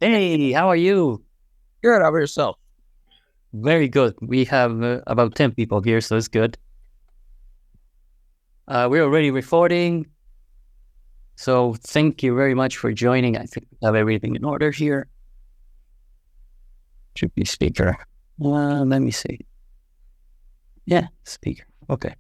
Hey, how are you? Good. How about yourself? Very good. We have about 10 people here, so it's good. We're already recording, so thank you very much for joining. I think we have everything in order here. Should be speaker. Let me see. Yeah, speaker. Okay.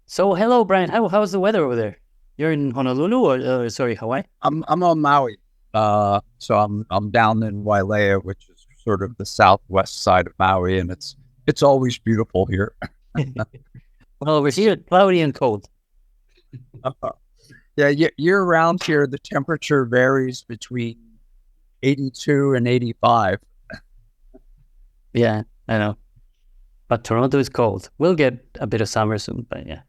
So, hello, Brian. How's the weather over there? You're in Honolulu, or sorry, Hawaii? I'm on Maui. So I'm down in Wailea, which is sort of the southwest side of Maui, and it's always beautiful here. Well, over here, it's cloudy and cold. Yeah, year round here, the temperature varies between 82 and 85. Yeah, I know. But Toronto is cold. We'll get a bit of summer soon, but yeah.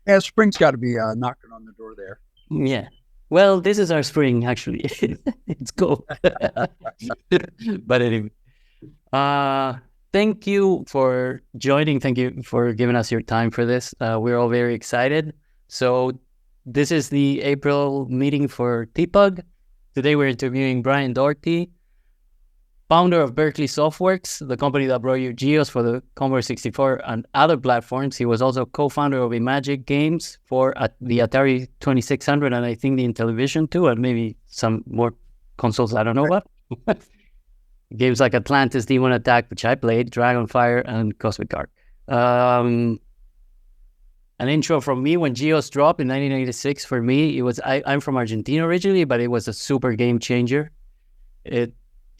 Yeah, spring's got to be knocking on the door there. Yeah. Well, this is our spring, actually. It's cold. But anyway, thank you for joining. Thank you for giving us your time for this. We're all very excited. So this is the April meeting for TPUG. Today we're interviewing Brian Dougherty, founder of Berkeley Softworks, the company that brought you GEOS for the Commodore 64 and other platforms. He was also co-founder of Imagic games for the Atari 2600 and I think the Intellivision too, and maybe some more consoles I don't know about. Games like Atlantis, Demon Attack, which I played, Dragonfire, and Cosmic Arc. An intro from me when GEOS dropped in 1986. For me, it was I'm from Argentina originally, but it was a super game changer. It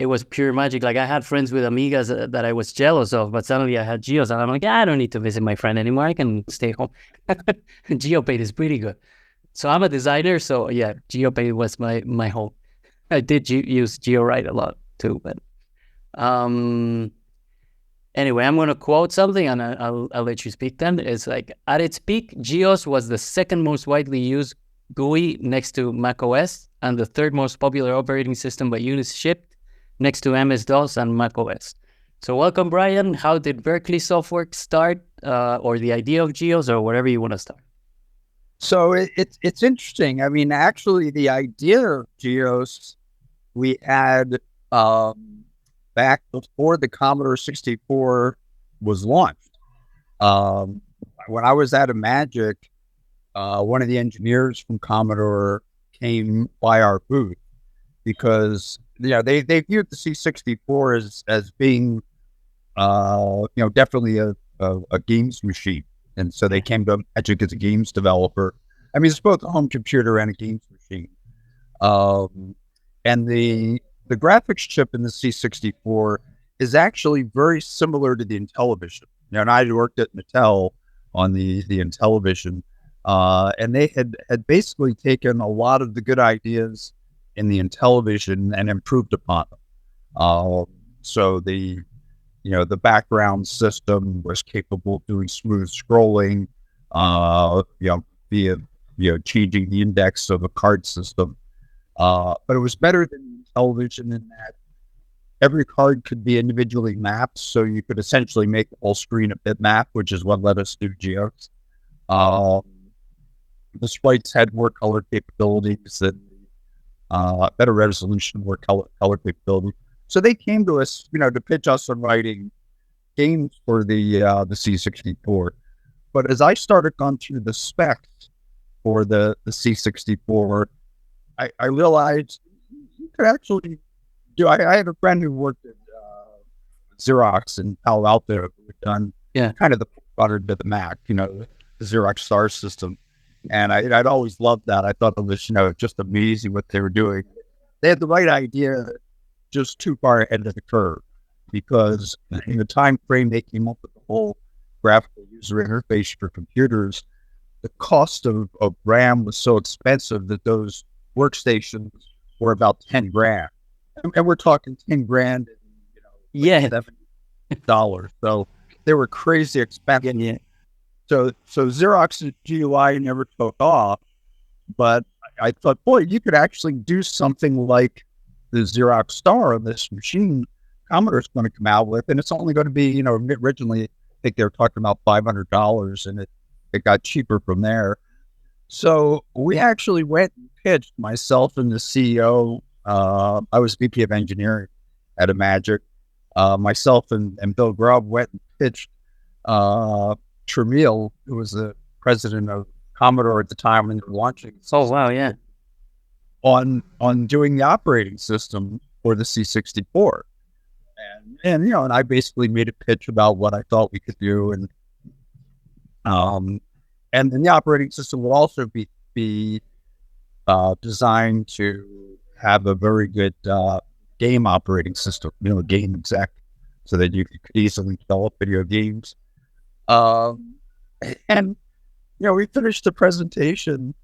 was pure magic. Like, I had friends with Amigas that I was jealous of, but suddenly I had GEOS, and I'm like, I don't need to visit my friend anymore. I can stay home. GeoPay is pretty good. So I'm a designer, so yeah, GeoPay was my home. I did use GeoWrite a lot too, but anyway, I'm going to quote something, and I'll let you speak then. It's like, at its peak, GEOS was the second most widely used GUI next to macOS, and the third most popular operating system by units shipped, next to MS-DOS and macOS. So welcome, Brian. How did Berkeley Softworks start, or the idea of GEOS, or whatever you want to start? So it's interesting. I mean, actually, the idea of GEOS we had back before the Commodore 64 was launched. When I was at Imagic, one of the engineers from Commodore came by our booth because they viewed the C64 as being definitely a games machine, and so they came to Imagic as a games developer. I mean, it's both a home computer and a games machine. And the graphics chip in the C64 is actually very similar to the Intellivision. And I worked at Mattel on the Intellivision, and they had basically taken a lot of the good ideas in the Intellivision and improved upon them. So the background system was capable of doing smooth scrolling, via changing the index of a card system. But it was better than television in that every card could be individually mapped, so you could essentially make the whole screen a bitmap, which is what let us do GEOS. The sprites had more color capabilities and better resolution, more color capability. So they came to us, to pitch us on writing games for the C64. But as I started going through the specs for the C64, I realized you could actually do. I had a friend who worked at Xerox in Palo Alto, who had done kind of the product to the Mac, the Xerox Star system. And I'd always loved that. I thought it was, just amazing what they were doing. They had the right idea, just too far ahead of the curve, because in the time frame they came up with the whole graphical user interface for computers, the cost of RAM was so expensive that those workstations were about 10 grand. And we're talking 10 grand, $70. So they were crazy expensive. Yeah. So Xerox's GUI never took off, but I thought, boy, you could actually do something like the Xerox Star on this machine Commodore's going to come out with, and it's only going to be, originally I think they were talking about $500, and it got cheaper from there. So we actually went and pitched, myself and the CEO I was VP of engineering at Imagic. Myself and Bill Grubb went and pitched Tramiel, who was the president of Commodore at the time when they were launching. Oh, wow, yeah. On doing the operating system for the C64. And I basically made a pitch about what I thought we could do. And then the operating system will also be designed to have a very good game operating system, game exec, so that you could easily develop video games. And we finished the presentation,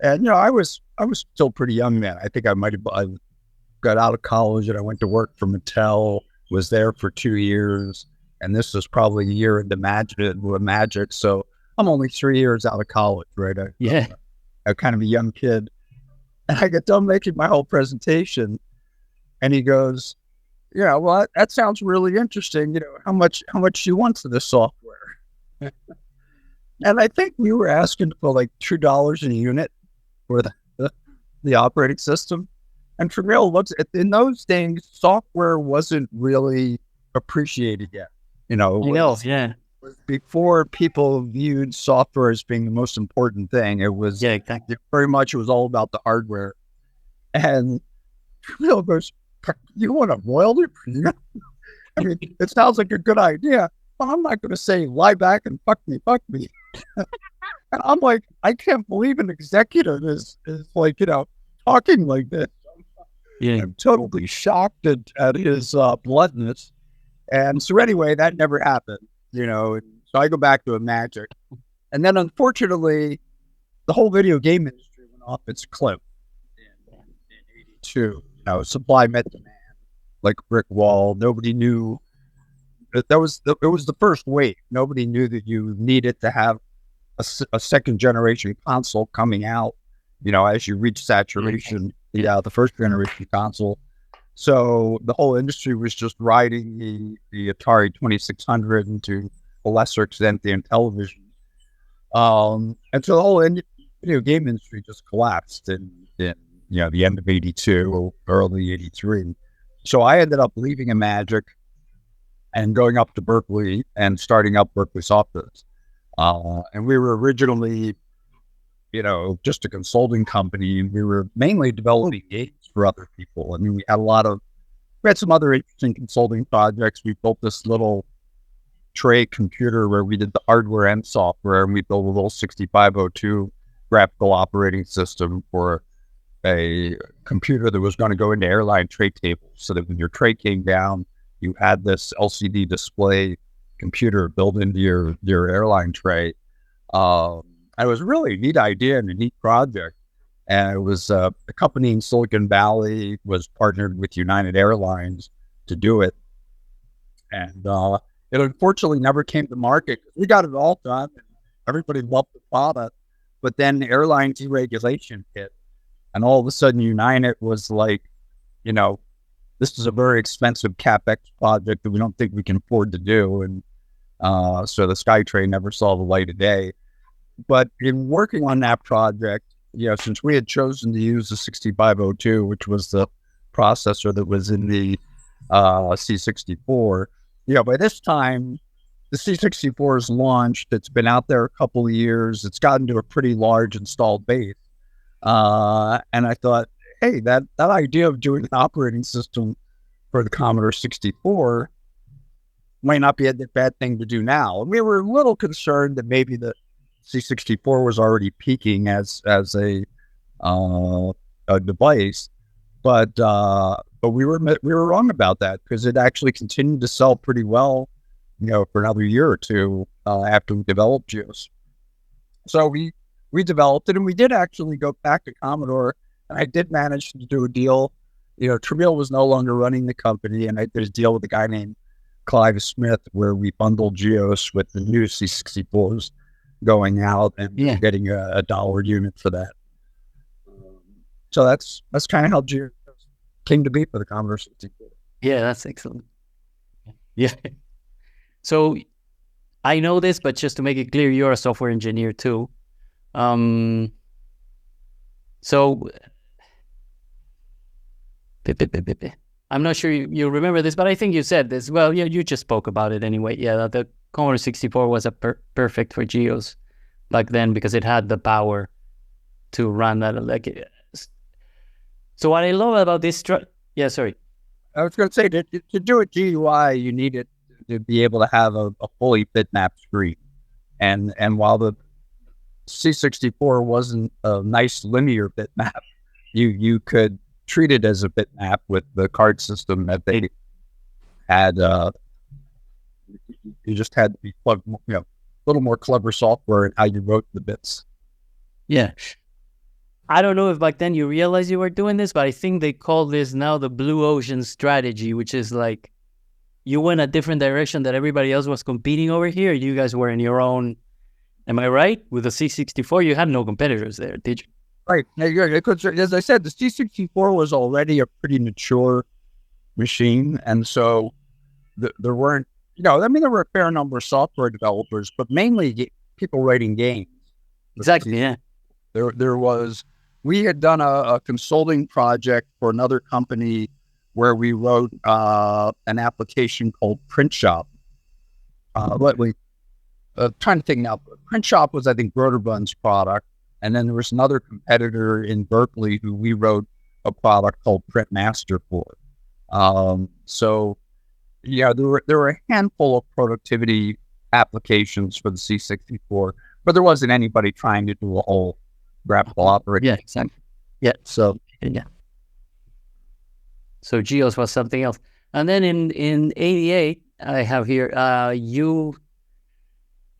and I was still pretty young then. I think I got out of college and I went to work for Mattel. Was there for 2 years, and this was probably a year into Magic. So I'm only 3 years out of college, right? I'm kind of a young kid, and I get done making my whole presentation, and he goes, "Yeah, well, that sounds really interesting. How much you want for this software?" And I think we were asking for like $2 a unit for the operating system. And Tramiel in those days, software wasn't really appreciated yet. Yeah. Before people viewed software as being the most important thing, it was exactly. Very much it was all about the hardware. And Tramiel goes, "You want a royalty?" I mean, it sounds like a good idea, but I'm not going to say lie back and fuck me. And I'm like, I can't believe an executive is like, talking like this. Yeah. I'm totally shocked at his bluntness. And so anyway, that never happened, So I go back to Imagic. And then unfortunately, the whole video game industry went off its cliff in 82. Supply met demand like a brick wall. Nobody knew. It was the first wave. Nobody knew that you needed to have a second generation console coming out, as you reach saturation. The first generation console. So the whole industry was just riding the Atari 2600 and to a lesser extent the Intellivision. And so the whole video game industry just collapsed in the end of 82 or early 83. So I ended up leaving Imagic and going up to Berkeley and starting up Berkeley Softworks. And we were originally just a consulting company, and we were mainly developing games for other people. I mean, we had some other interesting consulting projects. We built this little tray computer where we did the hardware and software, and we built a little 6502 graphical operating system for a computer that was going to go into airline tray tables, so that when your tray came down, you had this LCD display computer built into your airline tray. It was really a neat idea and a neat project. And it was a company in Silicon Valley was partnered with United Airlines to do it. And it unfortunately never came to market. We got it all done, and everybody loved the product. But then airline deregulation hit. And all of a sudden, United was like, this is a very expensive CapEx project that we don't think we can afford to do. And so the SkyTrain never saw the light of day. But in working on that project, since we had chosen to use the 6502, which was the processor that was in the C64, by this time, the C64 is launched. It's been out there a couple of years. It's gotten to a pretty large installed base. And I thought, hey, that idea of doing an operating system for the Commodore 64 might not be a bad thing to do now. And we were a little concerned that maybe the C64 was already peaking as a device, but we were wrong about that, because it actually continued to sell pretty well, for another year or two after we developed GEOS. So we developed it, and we did actually go back to Commodore, and I did manage to do a deal. Tramiel was no longer running the company, and I did a deal with a guy named Clive Smith where we bundled GEOS with the new C64s going out and getting a $1 unit for that. So that's kind of how GEOS came to be for the Commodore 64. Yeah, that's excellent. Yeah. So I know this, but just to make it clear, you're a software engineer too. So I'm not sure you remember this, but I think you said this. Well, yeah, you just spoke about it anyway. Yeah, the Commodore 64 was a perfect for GEOS back then because it had the power to run that. So what I love about this, yeah, sorry. I was going to say, to do a GUI, you needed to be able to have a fully bitmap screen. And while the C64 wasn't a nice linear bitmap, you could treat it as a bitmap with the card system that they had. You just had to be a little more clever software in how you wrote the bits. Yeah. I don't know if back then you realized you were doing this, but I think they call this now the blue ocean strategy, which is like you went a different direction that everybody else was competing over here. You guys were in your own. Am I right? With the C64, you had no competitors there, did you? Right. Because, as I said, the C64 was already a pretty mature machine. And so there weren't, there were a fair number of software developers, but mainly people writing games. Exactly, yeah. We had done a consulting project for another company where we wrote an application called Print Shop. Trying to think now, Print Shop was, I think, Broderbund's product. And then there was another competitor in Berkeley who we wrote a product called Print Master for. So, yeah, there were a handful of productivity applications for the C64, but there wasn't anybody trying to do a whole graphical operating. Yeah, exactly. Yeah. So GEOS was something else. And then in 88, I have here, you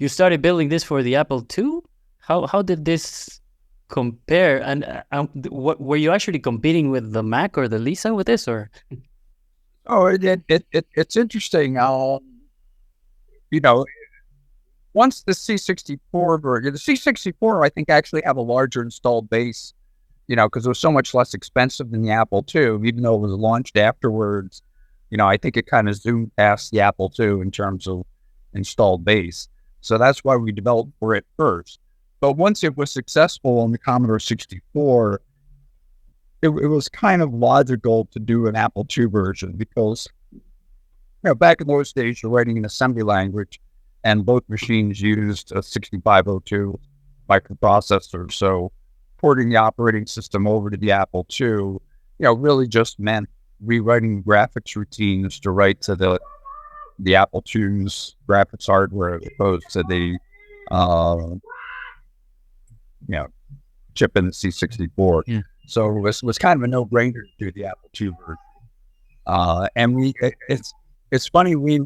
started building this for the Apple II? How did this compare? And what were you actually competing with the Mac or the Lisa with this, or? Oh, it's interesting. Once the C64 version, the C64, I think actually have a larger installed base, because it was so much less expensive than the Apple II, even though it was launched afterwards. I think it kind of zoomed past the Apple II in terms of installed base. So that's why we developed for it first. But once it was successful on the Commodore 64, it was kind of logical to do an Apple II version because, back in those days, you're writing in assembly language, and both machines used a 6502 microprocessor. So porting the operating system over to the Apple II, really just meant rewriting graphics routines to write to the Apple II's graphics hardware as opposed to the chip in the C64. Yeah. So it was kind of a no-brainer to do the Apple II version. And it's funny, we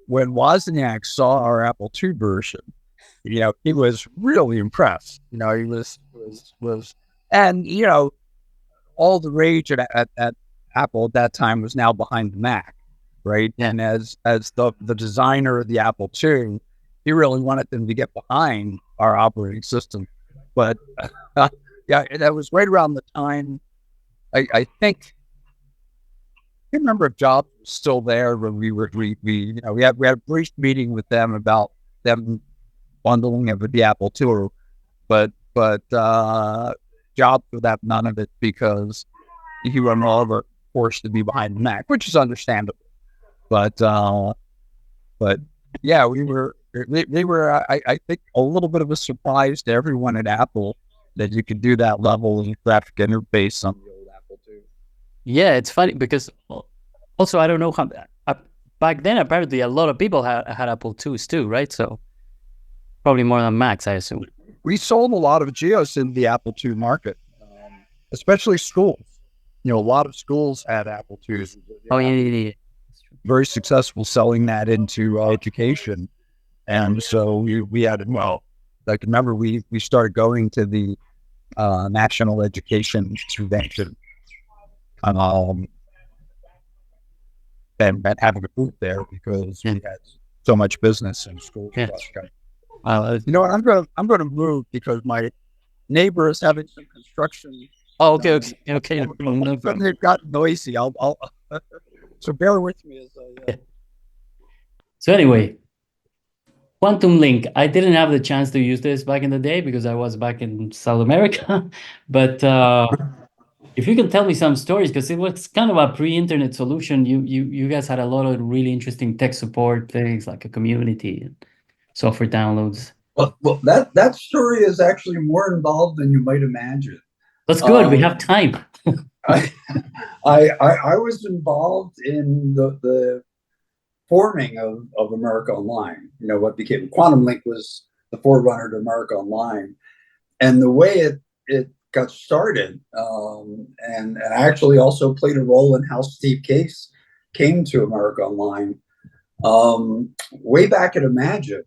when Wozniak saw our Apple II version, he was really impressed. He was and all the rage at Apple at that time was now behind the Mac, right? Yeah. And as the designer of the Apple II, he really wanted them to get behind our operating system. But yeah, that was right around the time. I think I can't remember if Jobs was still there when we had a brief meeting with them about them bundling it with the Apple II, but Jobs would have none of it because he was more forced to be behind the Mac, which is understandable. But yeah, we were I think a little bit of a surprise to everyone at Apple that you could do that level of graphic interface on the old Apple II. Yeah, it's funny because also I don't know how back then apparently a lot of people had Apple IIs too, right? So probably more than Macs, I assume. We sold a lot of GEOS in the Apple II market, especially schools. A lot of schools had Apple IIs. Oh yeah. Very successful selling that into education, and so we had remember we started going to the National Education Convention, and having a booth there because we had so much business in schools. Yeah. I'm going to move because my neighbor is having some construction. Oh, okay. They've got noisy. I'll so bear with me as So anyway, Quantum Link. I didn't have the chance to use this back in the day because I was back in South America, but If you can tell me some stories, because it was kind of a pre-internet solution. You guys had a lot of really interesting tech support things like a community and software downloads. Well, that story is actually more involved than you might imagine. That's good. We have time. I, I was involved in the forming of America Online. You know, what became Quantum Link was the forerunner to America Online, and the way it got started, and I actually also played a role in how Steve Case came to America Online. Way back at Imagic,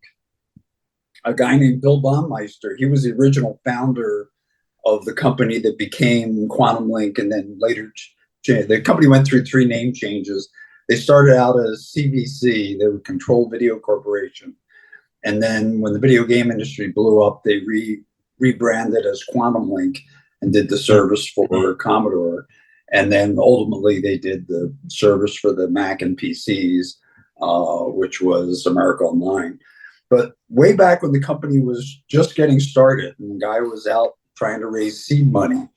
a guy named Bill Baumeister, he was the original founder of the company that became Quantum Link, and then later the company went through 3 name changes. They started out as CVC, they were Control Video Corporation, and then when the video game industry blew up, they rebranded as Quantum Link and did the service for Commodore, and then ultimately they did the service for the Mac and PCs, which was America Online. But way back when the company was just getting started, and the guy was out trying to raise seed money,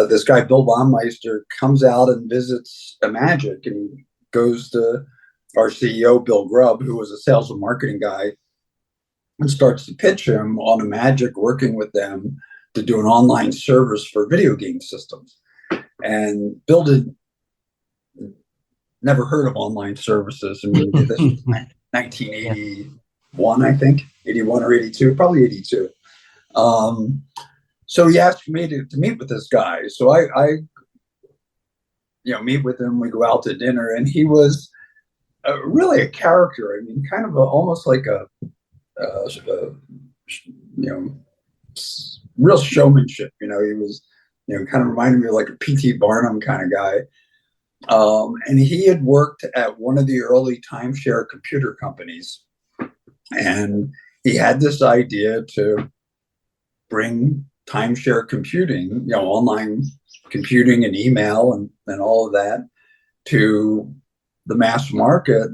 this guy, Bill Baumeister, comes out and visits Imagic, and he goes to our CEO, Bill Grubb, who was a sales and marketing guy, and starts to pitch him on Imagic working with them to do an online service for video game systems. And Bill did never heard of online services. I mean, this was 1981, I think, 81 or 82, probably 82. So he asked me to meet with this guy. So I meet with him. We go out to dinner, and he was really a character. I mean, kind of almost like a real showmanship. He was, kind of reminded me of like a P.T. Barnum kind of guy. And he had worked at one of the early timeshare computer companies, and he had this idea to bring timeshare computing, online computing and email and all of that to the mass market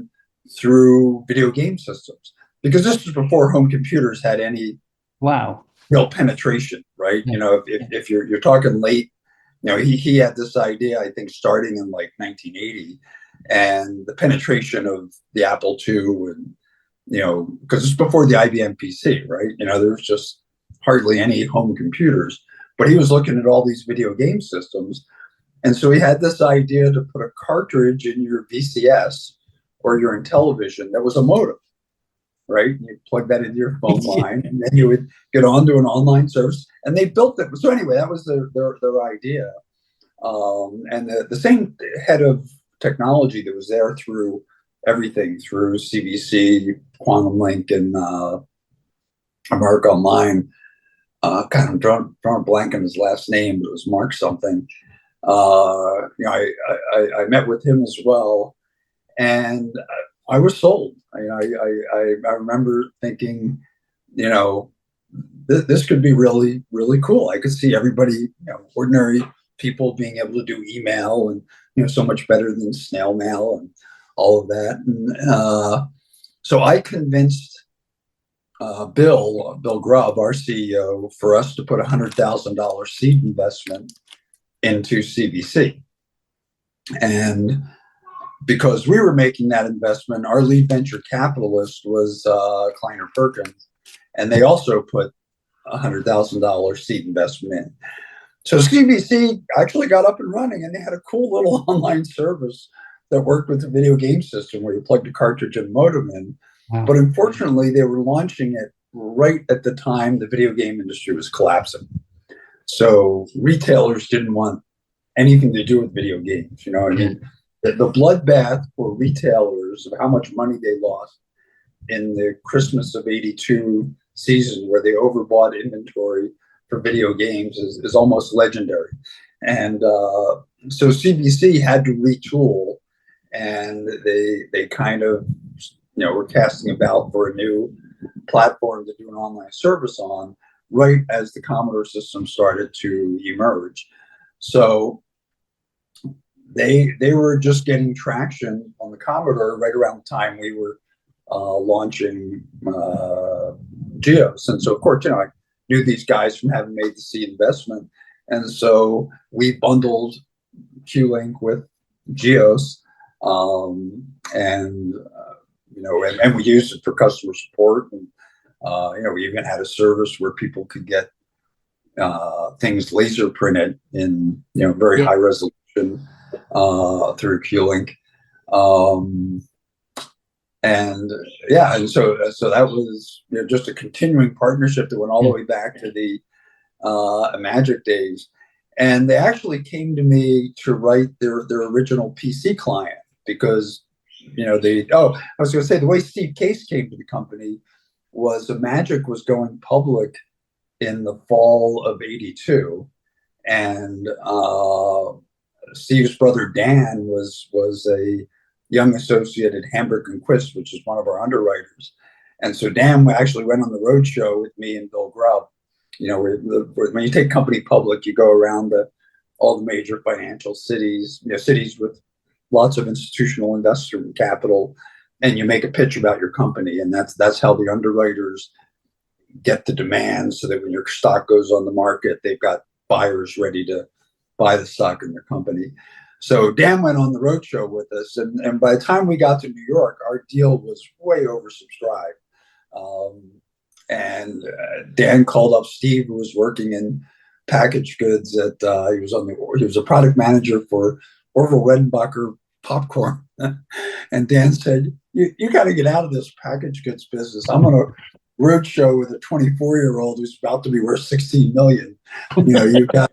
through video game systems. Because this was before home computers had any real penetration, right? If you're talking late, he had this idea, I think, starting in like 1980, and the penetration of the Apple II, and because it's before the IBM PC, right? There was just hardly any home computers, but he was looking at all these video game systems, and so he had this idea to put a cartridge in your VCS or your Intellivision that was a modem, right? You plug that into your phone line, and then you would get onto an online service. And they built it. So anyway, that was their idea. And the same head of technology that was there through everything, through CVC, Quantum Link, and America Online. Kind of drawn a blank on his last name, but it was Mark something. I met with him as well, and I was sold. I remember thinking, this could be really, really cool. I could see everybody, ordinary people being able to do email, and so much better than snail mail and all of that. And so I convinced Bill Grubb, our CEO, for us to put $100,000 seed investment into CVC. And because we were making that investment, our lead venture capitalist was Kleiner Perkins, and they also put $100,000 seed investment in. So CVC actually got up and running, and they had a cool little online service that worked with the video game system where you plugged a cartridge and modem in. Wow. But unfortunately, they were launching it right at the time the video game industry was collapsing. So retailers didn't want anything to do with video games. I mean, the bloodbath for retailers of how much money they lost in the Christmas of '82 season, where they overbought inventory for video games, is almost legendary. And so CVC had to retool, and they kind of were casting about for a new platform to do an online service on, right as the Commodore system started to emerge. So they were just getting traction on the Commodore right around the time we were launching GEOS. And so, of course, I knew these guys from having made the seed investment. And so we bundled Q-Link with GEOS, and and we used it for customer support. And we even had a service where people could get things laser printed in very high resolution through Q-Link. And so that was just a continuing partnership that went all the way back to the Imagic days. And they actually came to me to write their original PC client because I was going to say, the way Steve Case came to the company was Imagic was going public in the fall of '82, and Steve's brother Dan was a young associate at Hamburg and Quist, which is one of our underwriters. And so Dan actually went on the road show with me and Bill Grubb. When you take company public, you go around all the major financial cities, cities with lots of institutional investment capital, and you make a pitch about your company. And that's how the underwriters get the demand, so that when your stock goes on the market, they've got buyers ready to buy the stock in their company. So Dan went on the roadshow with us, and by the time we got to New York, our deal was way oversubscribed. And Dan called up Steve, who was working in packaged goods. He was a product manager for Orville Redenbacher popcorn, and Dan said, "You got to get out of this packaged goods business. I'm on a roadshow with a 24-year-old who's about to be worth $16 million. You got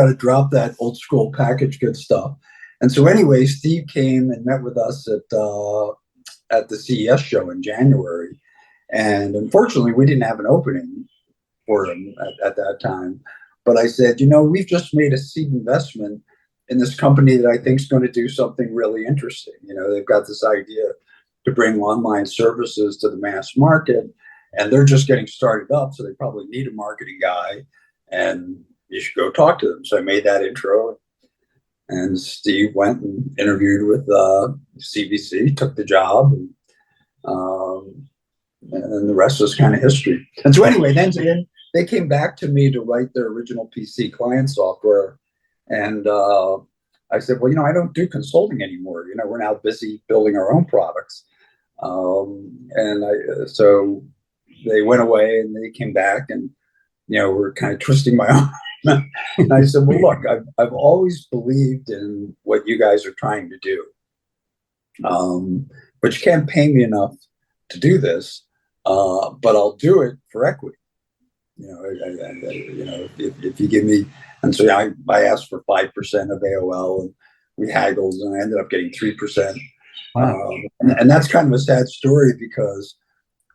to drop that old school packaged goods stuff." And so anyway, Steve came and met with us at the CES show in January. And unfortunately, we didn't have an opening for him at that time. But I said, we've just made a seed investment in this company that I think is going to do something really interesting. They've got this idea to bring online services to the mass market, and they're just getting started up. So they probably need a marketing guy, and you should go talk to them. So I made that intro, and Steve went and interviewed with CBC, took the job, and the rest was kind of history. And so anyway, then they came back to me to write their original PC client software. And I said, well, I don't do consulting anymore. We're now busy building our own products. So they went away, and they came back, and we're kind of twisting my arm. And I said, well, look, I've always believed in what you guys are trying to do, but you can't pay me enough to do this, but I'll do it for equity. If you give me, and so I asked for 5% of AOL, and we haggled, and I ended up getting 3%. Wow. And that's kind of a sad story, because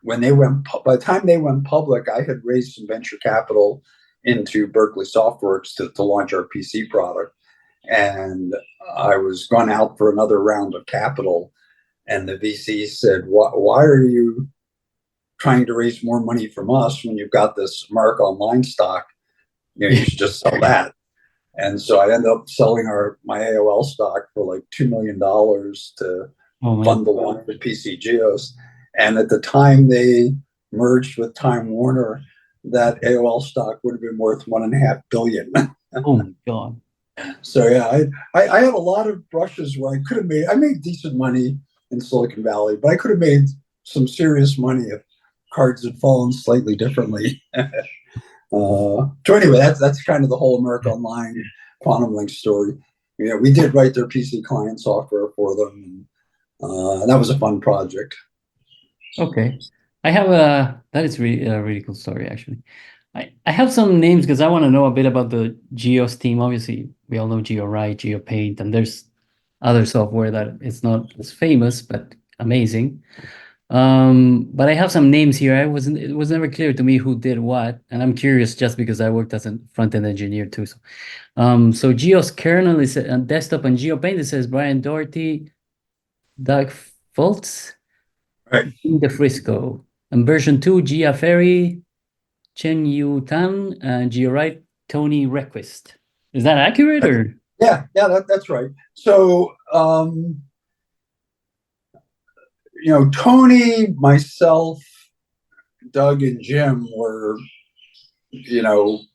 by the time they went public, I had raised some venture capital into Berkeley Softworks to launch our PC product. And I was gone out for another round of capital. And the VC said, why are you trying to raise more money from us when you've got this Mark Online stock? You should just sell that. And so I ended up selling my AOL stock for like $2 million to fund the launch of PC GEOS. And at the time they merged with Time Warner, that AOL stock would have been worth $1.5 billion. Oh my God. So yeah, I have a lot of brushes where I made decent money in Silicon Valley, but I could have made some serious money if cards had fallen slightly differently. So anyway, that's kind of the whole Merck Online Quantum Link story. We did write their PC client software for them, and that was a fun project. Okay. That is really a really cool story, actually. I have some names because I want to know a bit about the GEOS team. Obviously, we all know GeoWrite, GeoPaint, and there's other software that is not as famous, but amazing. But I have some names here. It was never clear to me who did what, and I'm curious just because I worked as a front-end engineer too. So GEOS kernel is on desktop, and GeoPaint, it says Brian Dougherty, Doug Fultz, right, in the Frisco, and version 2, Gia Ferry, Chen Yu Tan, and GeoWrite, Tony Request. Is that accurate, or? Yeah, that's right. So Tony, myself, Doug, and Jim were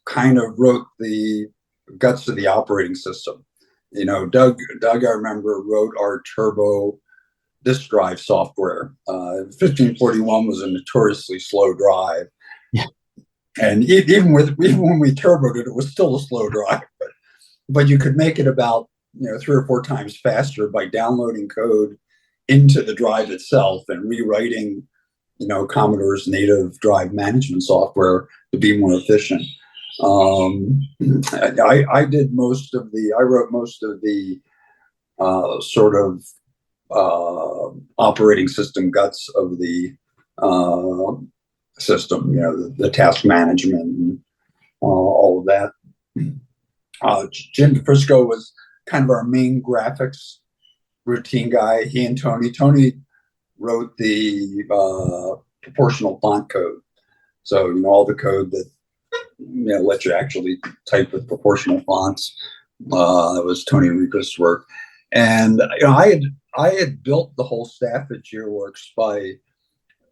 kind of wrote the guts of the operating system. Doug, I remember, wrote our turbo disk drive software. 1541 was a notoriously slow drive. Yeah. And even when we turboed it, it was still a slow drive. But you could make it about 3 or 4 times faster by downloading code into the drive itself and rewriting Commodore's native drive management software to be more efficient. I wrote most of the sort of operating system guts of the system, the task management and all of that. Jim DeFrisco was kind of our main graphics routine guy. He and Tony wrote the proportional font code. So, all the code that lets you actually type with proportional fonts. That was Tony Rico's work. And I had built the whole staff at GeoWorks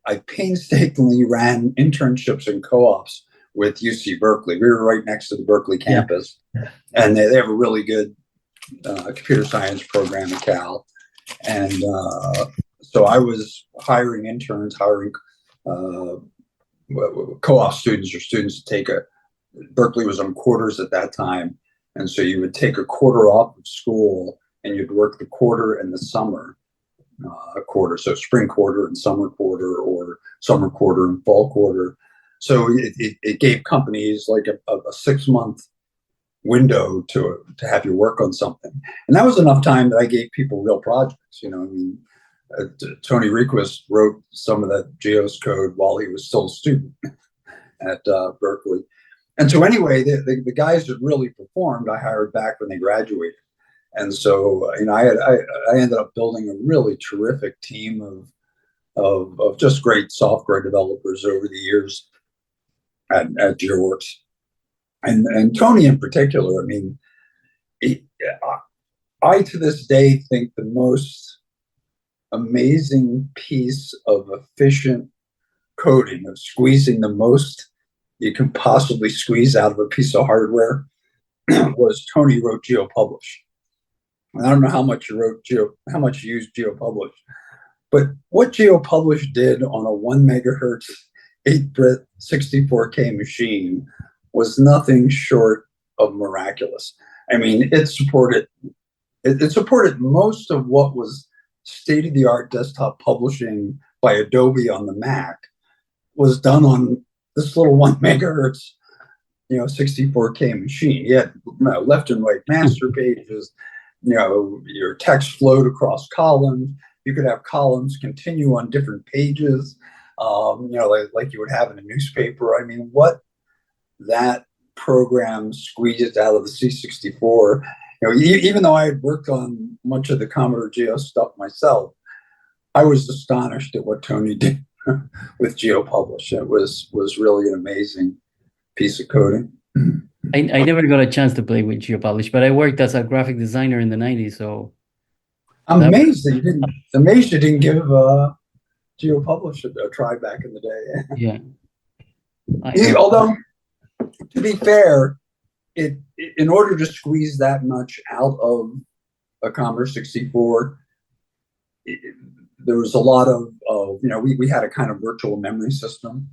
I painstakingly ran internships and co-ops with UC Berkeley. We were right next to the Berkeley campus, and they have a really good computer science program at Cal. And so I was hiring interns, hiring co-op students or students to take Berkeley was on quarters at that time. And so you would take a quarter off of school and you'd work the quarter in the summer quarter. So spring quarter and summer quarter, or summer quarter and fall quarter. So it gave companies like a 6-month window to have you work on something. And that was enough time that I gave people real projects. Tony Request wrote some of that GEOS code while he was still a student at Berkeley. And so anyway, the guys that really performed, I hired back when they graduated. And so, I ended up building a really terrific team of just great software developers over the years at GeoWorks. And Tony in particular, I to this day think the most amazing piece of efficient coding, of squeezing the most you can possibly squeeze out of a piece of hardware, was Tony wrote GeoPublish. And I don't know how much you used GeoPublish, but what GeoPublish did on a 1 megahertz 8-bit 64K machine was nothing short of miraculous. It supported most of what was state-of-the-art desktop publishing by Adobe on the Mac was done on this little 1 megahertz 64K machine. You had left and right master pages. Your text flowed across columns. You could have columns continue on different pages, like you would have in a newspaper. What that program squeezed out of the C64, even though I had worked on much of the Commodore GEOS stuff myself, I was astonished at what Tony did with GeoPublish. It was really an amazing piece of coding. I never got a chance to play with GeoPublish, but I worked as a graphic designer in the 90s, so I'm amazed you didn't give GeoPublish a try back in the day. Yeah. Although, to be fair, in order to squeeze that much out of a Commodore 64, there was a lot of we had a kind of virtual memory system.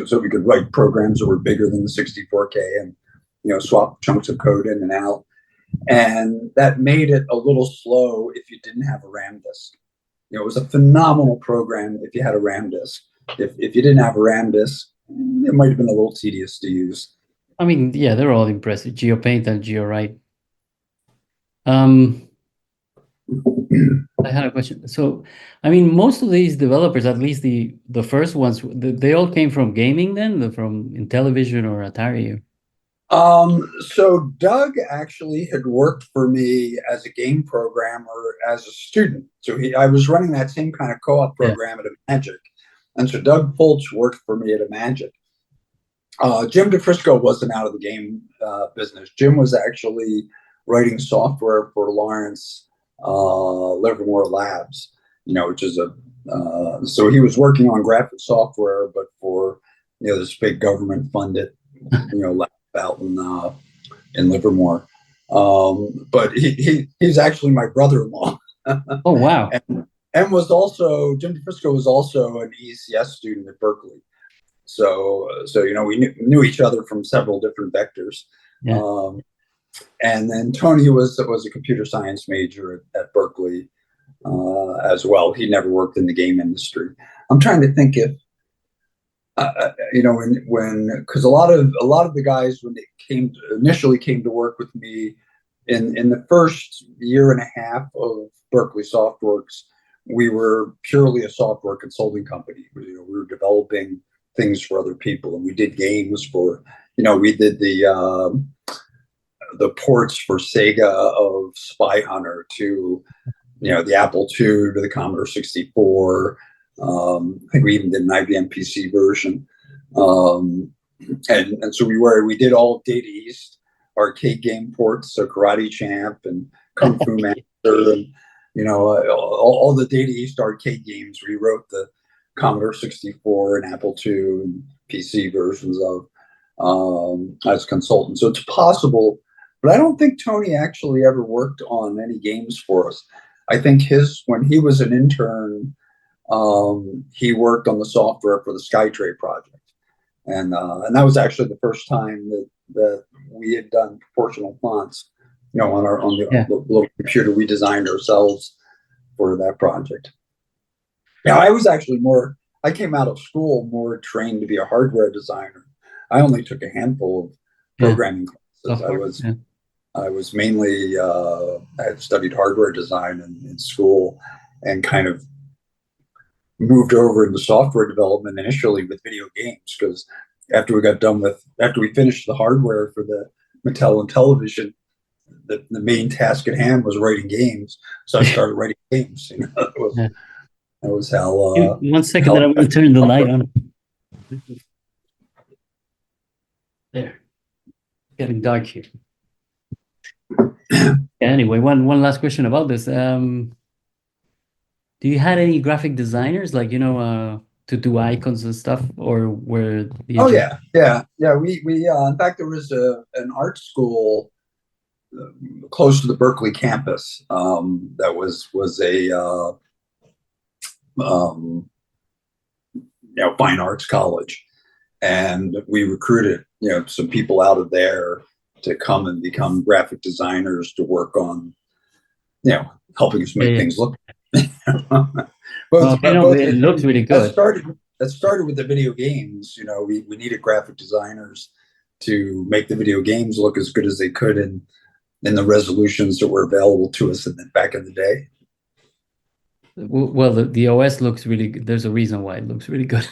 So we could write programs that were bigger than the 64K and, swap chunks of code in and out. And that made it a little slow if you didn't have a RAM disk. It was a phenomenal program if you had a RAM disk. If you didn't have a RAM disk, it might have been a little tedious to use. They're all impressive. GeoPaint and GeoWrite. I had a question. So, most of these developers, at least the first ones, they all came from gaming then, from Intellivision or Atari? So Doug actually had worked for me as a game programmer as a student. So I was running that same kind of co-op program at Imagic. And so Doug Fulch worked for me at Imagic. Jim DeFrisco wasn't out of the game business. Jim was actually writing software for Lawrence Livermore Labs, which is so he was working on graphic software, but for this big government funded, lab out in Livermore. But he's actually my brother-in-law. Oh, wow. And was also, Jim DeFrisco was also an ECS student at Berkeley. So we knew each other from several different vectors. Yeah. And then Tony was a computer science major at Berkeley as well. He never worked in the game industry. I'm trying to think if because a lot of the guys, when they initially came to work with me in the first year and a half of Berkeley Softworks, we were purely a software consulting company. We were developing things for other people, and we did games for, we did the ports for Sega of Spy Hunter to, the Apple II to the Commodore 64. I think we even did an IBM PC version. And so we did all of Data East arcade game ports, so Karate Champ and Kung Fu Master, and all the Data East arcade games we wrote the Commodore 64 and Apple II and PC versions of as consultants. So it's possible, but I don't think Tony actually ever worked on any games for us. I think when he was an intern, he worked on the software for the SkyTray project. And that was actually the first time that we had done proportional fonts, on the little computer we designed ourselves for that project. Now, I was actually I came out of school more trained to be a hardware designer. I only took a handful of programming classes. I was mainly, I had studied hardware design in school and kind of moved over into software development initially with video games, because after we finished the hardware for the Mattel and television, the main task at hand was writing games. So I started writing games. That was how. 1 second, that I'm going to turn the light on. There, getting dark here. Anyway, one last question about this. Do you had any graphic designers, like, to do icons and stuff, or were the we in fact, there was an art school close to the Berkeley campus that was a fine arts college, and we recruited some people out of there to come and become graphic designers to work on helping us make things look. It looks really good. That started with the video games. We needed graphic designers to make the video games look as good as they could in the resolutions that were available to us back in the day. Well, the OS looks really good. There's a reason why it looks really good.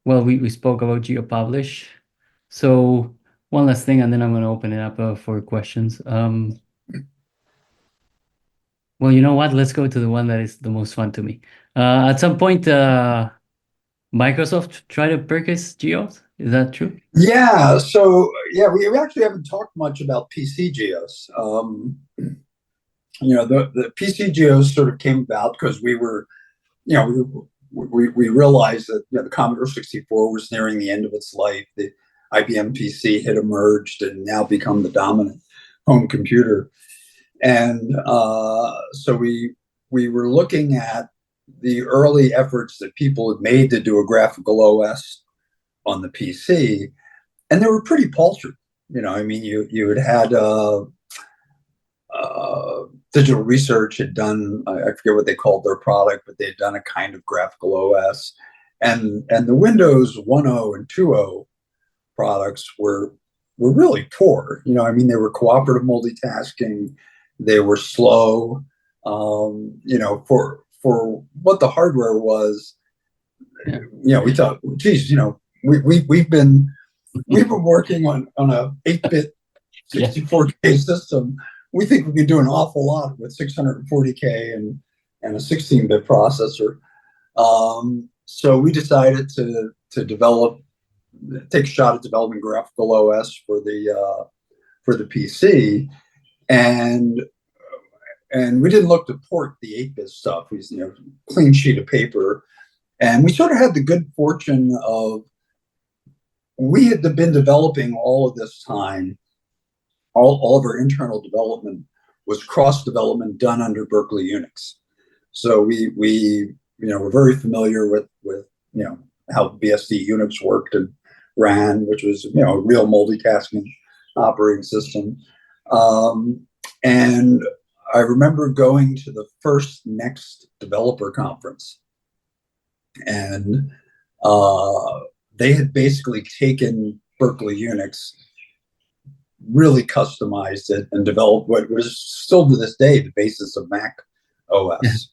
Well, we spoke about GeoPublish. So one last thing, and then I'm going to open it up for questions. Well, you know what? Let's go to the one that is the most fun to me. At some point, Microsoft tried to purchase GEOS. Is that true? Yeah. So we actually haven't talked much about PC GEOS. The PC GEOS sort of came about because we realized that the Commodore 64 was nearing the end of its life. The IBM PC had emerged and now become the dominant home computer. And so we were looking at the early efforts that people had made to do a graphical OS on the PC, and they were pretty paltry. You had Digital Research had done, I forget what they called their product, but they had done a kind of graphical OS, and the Windows 1.0 and 2.0 products were really poor. They were cooperative multitasking. They were slow. For what the hardware was, we thought, geez, we've been working on a 8-bit 64K system. We think we can do an awful lot with 640K and a 16-bit processor. So we decided to take a shot at developing graphical OS for the PC. And and we didn't look to port the 8-bit stuff. We, clean sheet of paper. And we sort of had the good fortune of, we had been developing all of this time, all of our internal development was cross development done under Berkeley Unix. So we were very familiar with how BSD Unix worked and ran, which was a real multitasking operating system. And I remember going to the first Next developer conference, and they had basically taken Berkeley Unix, really customized it, and developed what was still to this day the basis of Mac OS.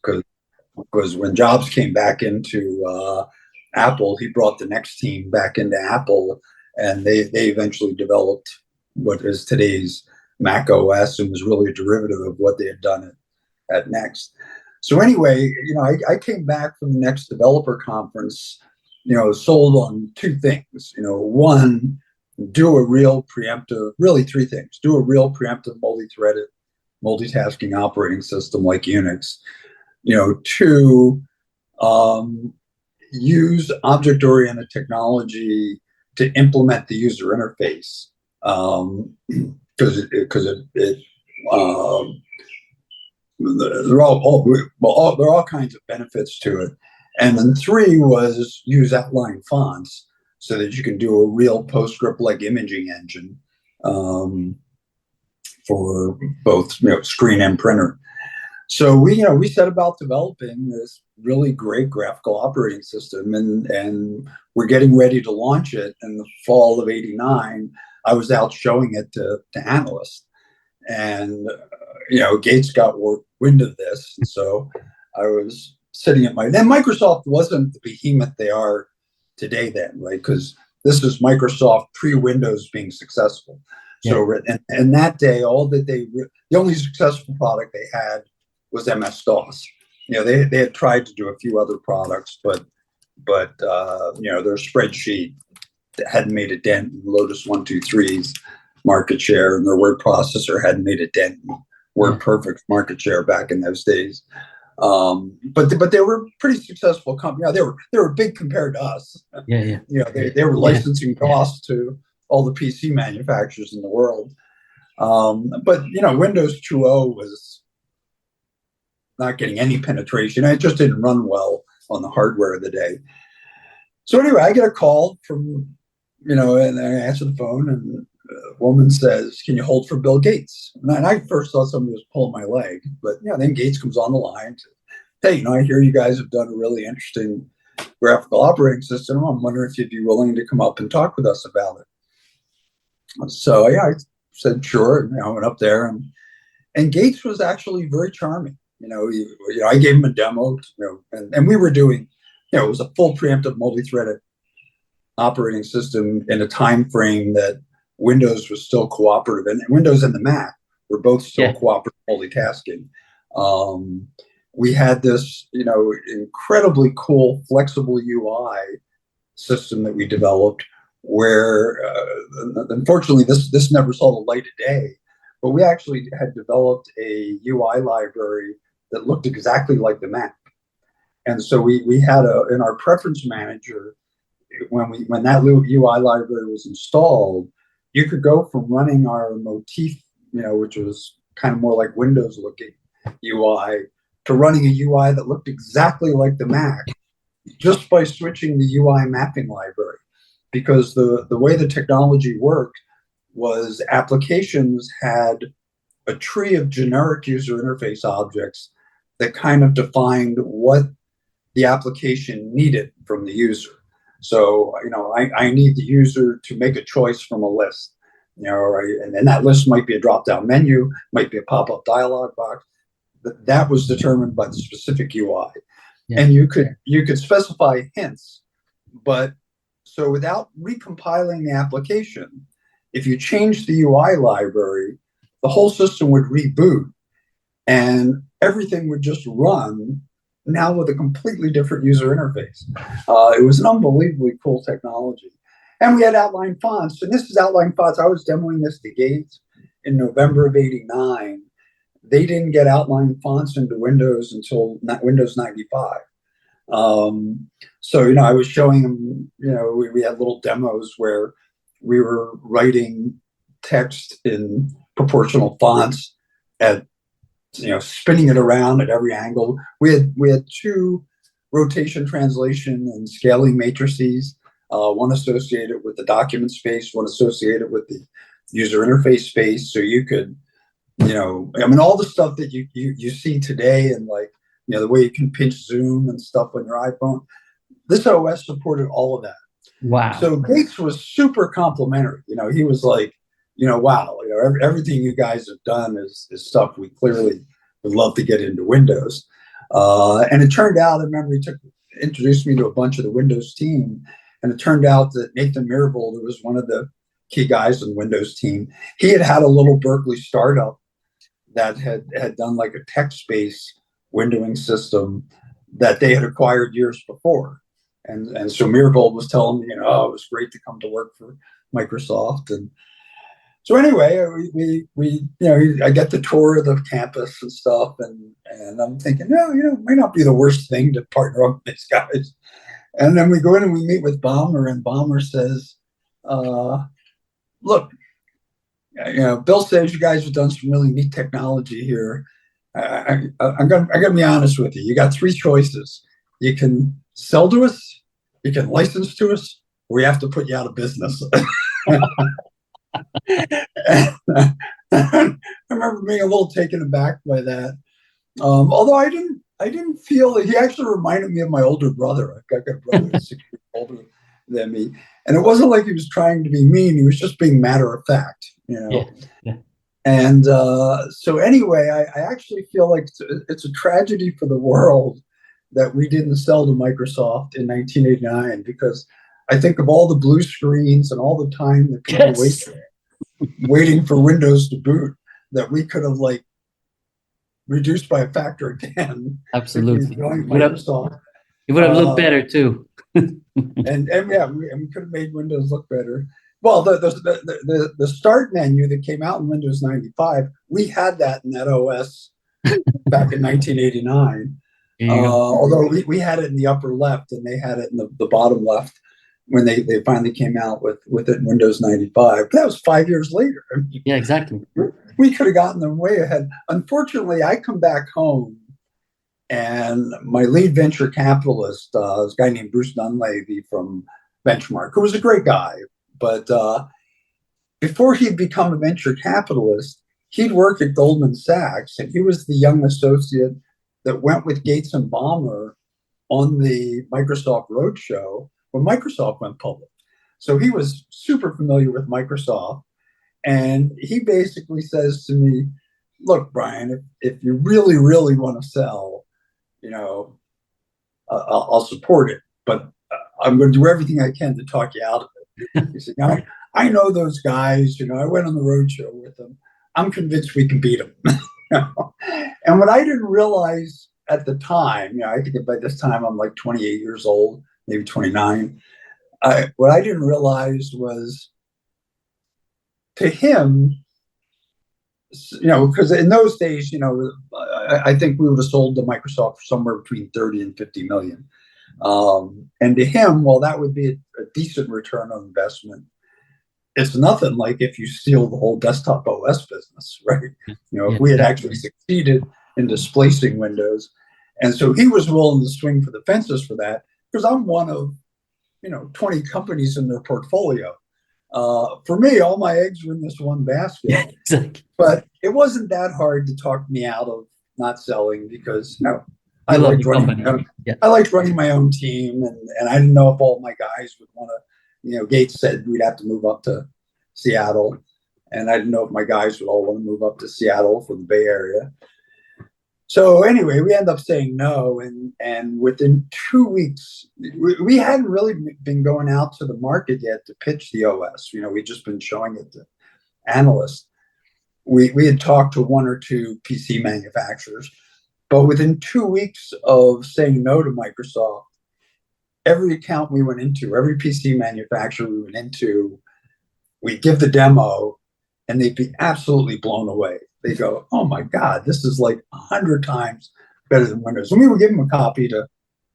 Because when Jobs came back into Apple, he brought the Next team back into Apple, and they eventually developed what is today's Mac OS, and was really a derivative of what they had done at Next. So anyway, I came back from the Next developer conference, sold on two things. One, do a real preemptive, really three things: do a real preemptive multi-threaded multitasking operating system like Unix. Two, use object-oriented technology to implement the user interface, because there are all kinds of benefits to it. And then three was use outline fonts so that you can do a real PostScript-like imaging engine for both screen and printer. So we set about developing this really great graphical operating system, and we're getting ready to launch it in the fall of '89. I was out showing it to analysts, and Gates got wind of this, and so I was sitting at then Microsoft wasn't the behemoth they are today then, right? Because this is Microsoft pre-Windows being successful. So and that day, the only successful product they had was MS-DOS. They had tried to do a few other products, but their spreadsheet hadn't made a dent in Lotus 1-2-3's market share, and their word processor hadn't made a dent in WordPerfect's market share back in those days. But they were a pretty successful company. They were big compared to us. They were licensing DOS to all the PC manufacturers in the world. But Windows 2.0 was not getting any penetration. It just didn't run well on the hardware of the day. So anyway, I get a call from, and I answer the phone, and a woman says, "Can you hold for Bill Gates?" And I first thought somebody was pulling my leg, but then Gates comes on the line. Hey, I hear you guys have done a really interesting graphical operating system. I'm wondering if you'd be willing to come up and talk with us about it. So I said sure. I went up there, and Gates was actually very charming. I gave him a demo, and we were doing, it was a full preemptive multi-threaded operating system in a time frame that Windows was still cooperative, and Windows and the Mac were both still cooperative multitasking. We had this, incredibly cool, flexible UI system that we developed, where unfortunately this never saw the light of day, but we actually had developed a UI library that looked exactly like the Mac. And so we had in our preference manager, when that UI library was installed, you could go from running our Motif, which was kind of more like Windows looking UI, to running a UI that looked exactly like the Mac, just by switching the UI mapping library. Because the way the technology worked was applications had a tree of generic user interface objects that kind of defined what the application needed from the user. So, I need the user to make a choice from a list, and that list might be a drop-down menu, might be a pop-up dialog box. That was determined by the specific UI. And you could specify hints, but so without recompiling the application, if you change the UI library, the whole system would reboot, and everything would just run now with a completely different user interface. It was an unbelievably cool technology. And we had outline fonts. And this is outline fonts. I was demoing this to Gates in November of '89. they didn't get outline fonts into Windows until Windows 95. So, I was showing them, we had little demos where we were writing text in proportional fonts at, spinning it around at every angle. We had two rotation translation and scaling matrices, one associated with the document space, one associated with the user interface space. So you could, all the stuff that you see today, and like, the way you can pinch zoom and stuff on your iPhone, this OS supported all of that. Wow. So Gates was super complimentary. He was like, wow, everything you guys have done is stuff we clearly would love to get into Windows. And it turned out, I remember he introduced me to a bunch of the Windows team, and it turned out that Nathan Myhrvold, who was one of the key guys in the Windows team, he had a little Berkeley startup that had done like a text-based windowing system that they had acquired years before. And so Myhrvold was telling me, it was great to come to work for Microsoft. And so anyway, I get the tour of the campus and stuff, and I'm thinking, it might not be the worst thing to partner up with these guys. And then we go in and we meet with Ballmer, and Ballmer says, look, Bill says you guys have done some really neat technology here. I'm gonna be honest with you. You got three choices. You can sell to us, you can license to us, or we have to put you out of business. I remember being a little taken aback by that. Although I didn't feel he actually reminded me of my older brother. I've got a brother that's 6 years older than me, and it wasn't like he was trying to be mean. He was just being matter of fact, Yeah. And so anyway, I actually feel like it's a tragedy for the world that we didn't sell to Microsoft in 1989, because I think of all the blue screens and all the time that people waiting for Windows to boot, that we could have like reduced by a factor of 10. Absolutely. Microsoft. It would have looked better too. and yeah, we could have made Windows look better. Well, the start menu that came out in Windows 95, we had that in that OS back in 1989. Although we had it in the upper left and they had it in the bottom left when they finally came out with it in Windows 95. But that was 5 years later. I mean, yeah, exactly. We could have gotten them way ahead. Unfortunately, I come back home, and my lead venture capitalist, this guy named Bruce Dunleavy from Benchmark, who was a great guy, but before he'd become a venture capitalist, he'd work at Goldman Sachs, and he was the young associate that went with Gates and Ballmer on the Microsoft Roadshow when Microsoft went public. So he was super familiar with Microsoft, and he basically says to me, look, Brian, if you really, really want to sell, I'll support it, but I'm going to do everything I can to talk you out of it. He said, I know those guys, I went on the roadshow with them. I'm convinced we can beat them. And what I didn't realize at the time, I think by this time I'm like 28 years old, maybe 29. What I didn't realize was, to him, because in those days, I think we would have sold to Microsoft for somewhere between 30 and 50 million. And to him, well, that would be a decent return on investment. It's nothing like if you steal the whole desktop OS business, right? If we had actually succeeded in displacing Windows. And so he was willing to swing for the fences for that, because I'm one of, 20 companies in their portfolio. For me, all my eggs were in this one basket. Yeah, exactly. But it wasn't that hard to talk me out of not selling, because I liked running my own team, and I didn't know if all my guys would want to. Gates said we'd have to move up to Seattle, and I didn't know if my guys would all want to move up to Seattle from the Bay Area. So anyway, we ended up saying no, and within 2 weeks, we hadn't really been going out to the market yet to pitch the OS. We'd just been showing it to analysts. We had talked to one or two PC manufacturers, but within 2 weeks of saying no to Microsoft, every account we went into, every PC manufacturer we went into, we'd give the demo, and they'd be absolutely blown away. they go, "Oh my God, this is like 100 times better than Windows." And we would give them a copy to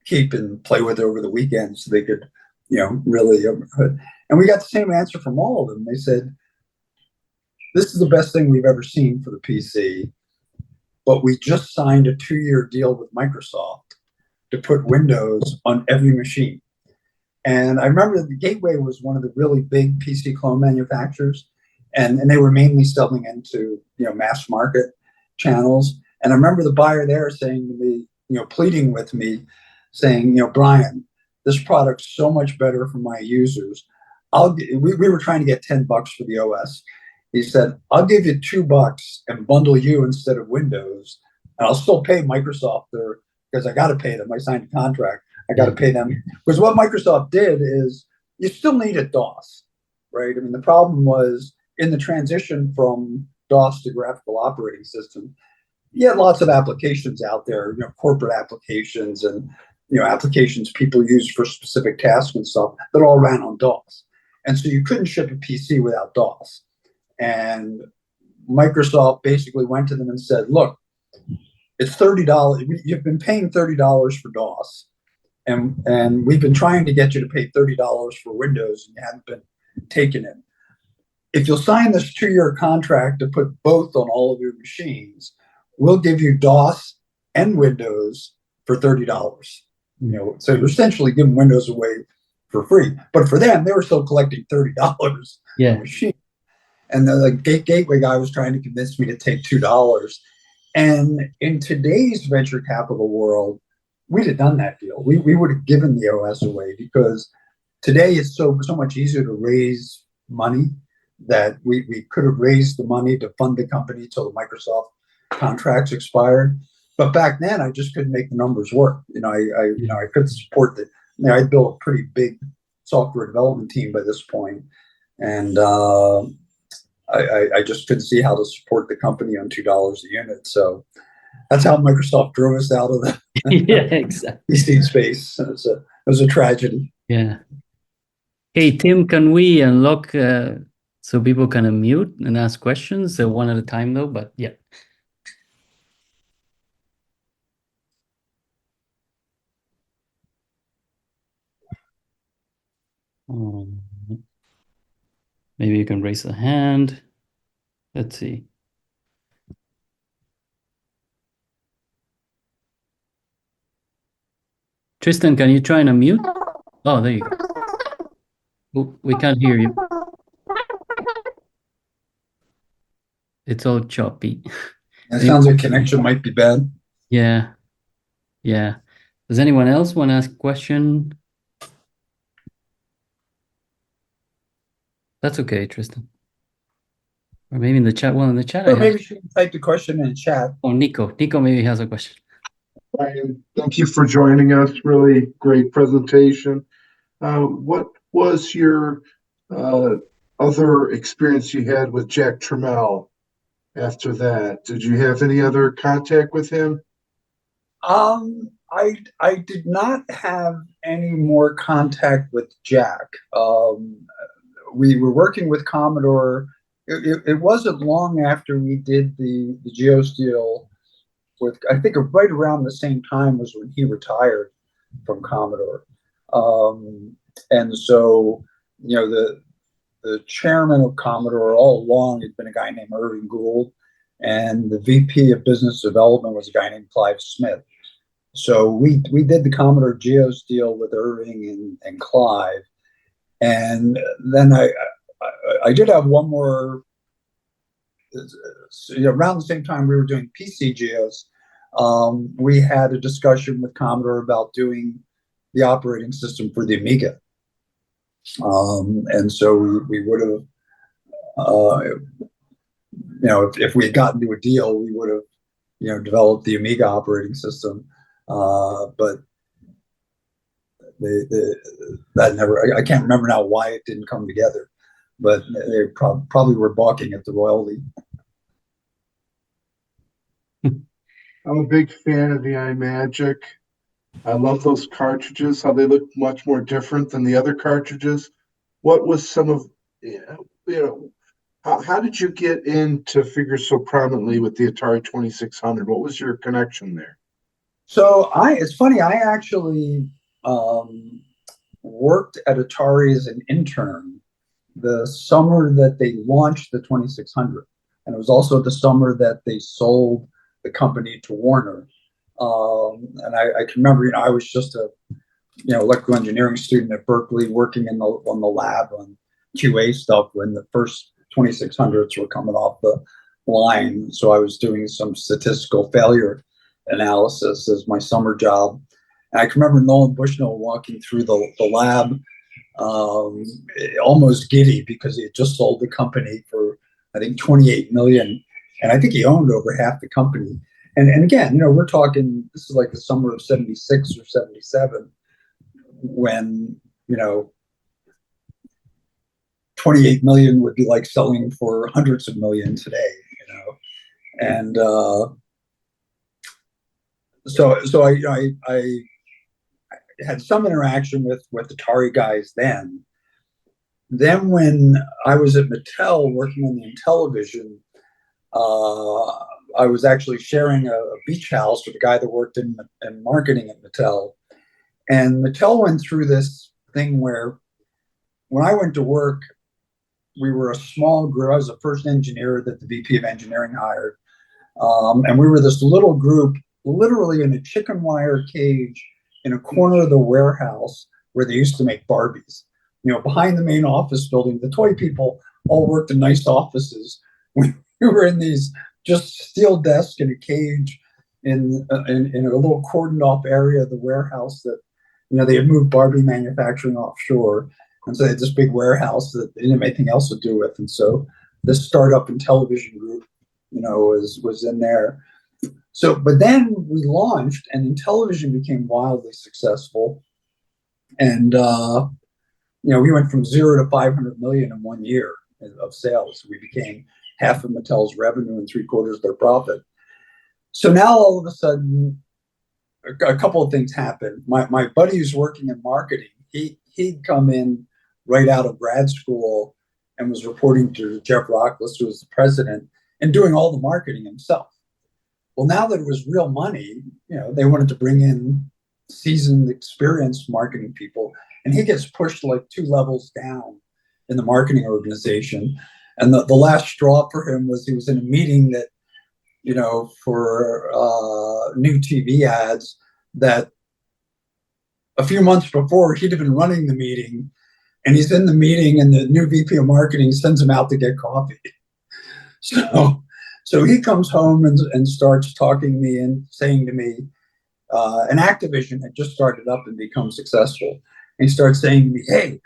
keep and play with over the weekend so they could, really. And we got the same answer from all of them. They said, "This is the best thing we've ever seen for the PC, but we just signed a 2-year deal with Microsoft to put Windows on every machine." And I remember the Gateway was one of the really big PC clone manufacturers, and they were mainly selling into mass market channels. And I remember the buyer there saying to me, pleading with me, saying, "Brian, this product's so much better for my users. We were trying to get $10 for the OS. He said, I'll give you $2 and bundle you instead of Windows, and I'll still pay Microsoft because I got to pay them. I signed a contract. I got to pay them." Because what Microsoft did is you still needed DOS, right? I mean, the problem was in the transition from DOS to graphical operating system, you had lots of applications out there, corporate applications and applications people use for specific tasks and stuff that all ran on DOS. And so you couldn't ship a PC without DOS. And Microsoft basically went to them and said, "Look, it's $30. You've been paying $30 for DOS, and we've been trying to get you to pay $30 for Windows, and you haven't been taking it. If you'll sign this 2-year contract to put both on all of your machines, we'll give you DOS and Windows for $30. So you're essentially giving Windows away for free. But for them, they were still collecting $30 a machine. And the Gateway guy was trying to convince me to take $2. And in today's venture capital world, we'd have done that deal. We would have given the OS away, because today it's so much easier to raise money that we could have raised the money to fund the company till the Microsoft contracts expired. But back then, I just couldn't make the numbers work. I couldn't support the. I built a pretty big software development team by this point, and I just couldn't see how to support the company on $2 a unit. So that's how Microsoft drove us out of the exactly. PC space. It was a tragedy. Yeah. Hey, Tim, can we unlock so people can unmute and ask questions? One at a time, though, but yeah. Maybe you can raise a hand. Let's see. Tristan, can you try and unmute? Oh, there you go. Oh, we can't hear you. It's all choppy. That sounds like connection might be bad. Yeah. Yeah. Does anyone else want to ask a question? That's okay, Tristan. Or maybe in the chat. Well, in the chat, Or maybe she can type the question in chat. Oh, Nico. Nico maybe has a question. Brian, thank you for joining us. Really great presentation. What was your other experience you had with Jack Tramiel after that? Did you have any other contact with him? I did not have any more contact with Jack. We were working with Commodore. It wasn't long after we did the GEOS deal with, I think right around the same time was when he retired from Commodore. And so, the chairman of Commodore all along had been a guy named Irving Gould, and the VP of business development was a guy named Clive Smith. So we did the Commodore GEOS deal with Irving and Clive. And then I did have one more, around the same time we were doing PC GEOS, we had a discussion with Commodore about doing the operating system for the Amiga. And so we would have, if we had gotten to a deal, we would have, developed the Amiga operating system. But that never, I can't remember now why it didn't come together, but they probably were balking at the royalty. I'm a big fan of the Imagic. I love those cartridges, how they look much more different than the other cartridges. What was some of, How did you get in to figure so prominently with the Atari 2600? What was your connection there? So it's funny, I actually um, worked at Atari as an intern the summer that they launched the 2600. And it was also the summer that they sold the company to Warner. And I can remember, I was just a, electrical engineering student at Berkeley working on the lab on QA stuff when the first 2600s were coming off the line. So I was doing some statistical failure analysis as my summer job. And I can remember Nolan Bushnell walking through the lab, almost giddy because he had just sold the company for, I think, 28 million. And I think he owned over half the company. And again, we're talking, this is like the summer of 76 or 77 when, 28 million would be like selling for hundreds of millions today, And so I had some interaction with Atari guys then. Then when I was at Mattel working on the Intellivision, I was actually sharing a beach house with a guy that worked in marketing at Mattel. And Mattel went through this thing where when I went to work, we were a small group. I was the first engineer that the VP of engineering hired. And we were this little group, literally in a chicken wire cage in a corner of the warehouse where they used to make Barbies. Behind the main office building, the toy people all worked in nice offices. We were in these just steel desks in a cage in a little cordoned off area of the warehouse that, they had moved Barbie manufacturing offshore. And so they had this big warehouse that they didn't have anything else to do with. And so this startup and television group, was in there. So, but then we launched and Intellivision became wildly successful. And, we went from 0 to 500 million in 1 year of sales. We became half of Mattel's revenue and 3/4 of their profit. So now all of a sudden, a couple of things happened. My buddy who's working in marketing, he'd come in right out of grad school and was reporting to Jeff Rockless, who was the president, and doing all the marketing himself. Well, now that it was real money, they wanted to bring in seasoned, experienced marketing people, and he gets pushed like 2 levels down in the marketing organization. And the last straw for him was he was in a meeting that, for new TV ads that a few months before he'd have been running the meeting, and he's in the meeting and the new VP of marketing sends him out to get coffee. So he comes home and starts talking to me and saying to me, and Activision had just started up and become successful. And he starts saying to me, hey,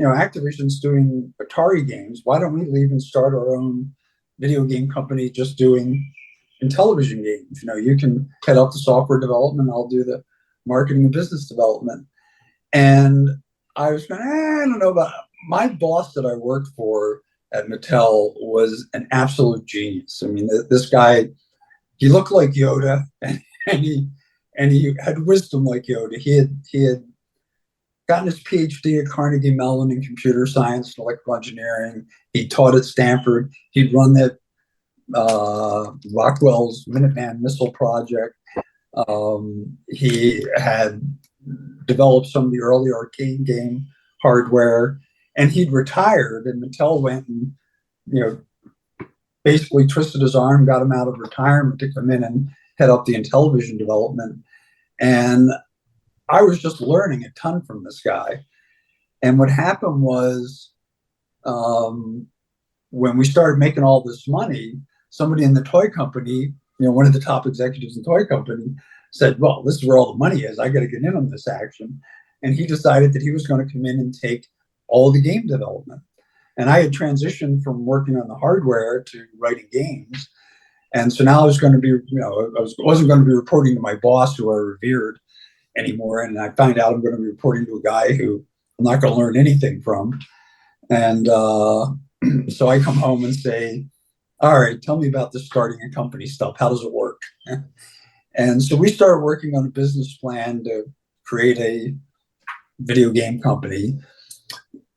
Activision's doing Atari games. Why don't we leave and start our own video game company just doing Intellivision games? You can head up the software development. I'll do the marketing and business development. And I was going, I don't know about my boss that I worked for at Mattel was an absolute genius. I mean, this guy, he looked like Yoda, and he had wisdom like Yoda. He had gotten his PhD at Carnegie Mellon in computer science and electrical engineering. He taught at Stanford. He'd run that Rockwell's Minuteman missile project. He had developed some of the early arcade game hardware, and he'd retired. And Mattel went and, basically twisted his arm, got him out of retirement to come in and head up the Intellivision development. And I was just learning a ton from this guy. And what happened was, when we started making all this money, somebody in the toy company, one of the top executives in the toy company, said, well, this is where all the money is. I got to get in on this action. And he decided that he was going to come in and take all the game development. And I had transitioned from working on the hardware to writing games. And so now I was going to be, wasn't going to be reporting to my boss, who I revered, anymore. And I find out I'm going to be reporting to a guy who I'm not going to learn anything from. And so I come home and say, all right, tell me about this starting a company stuff. How does it work? And so we started working on a business plan to create a video game company.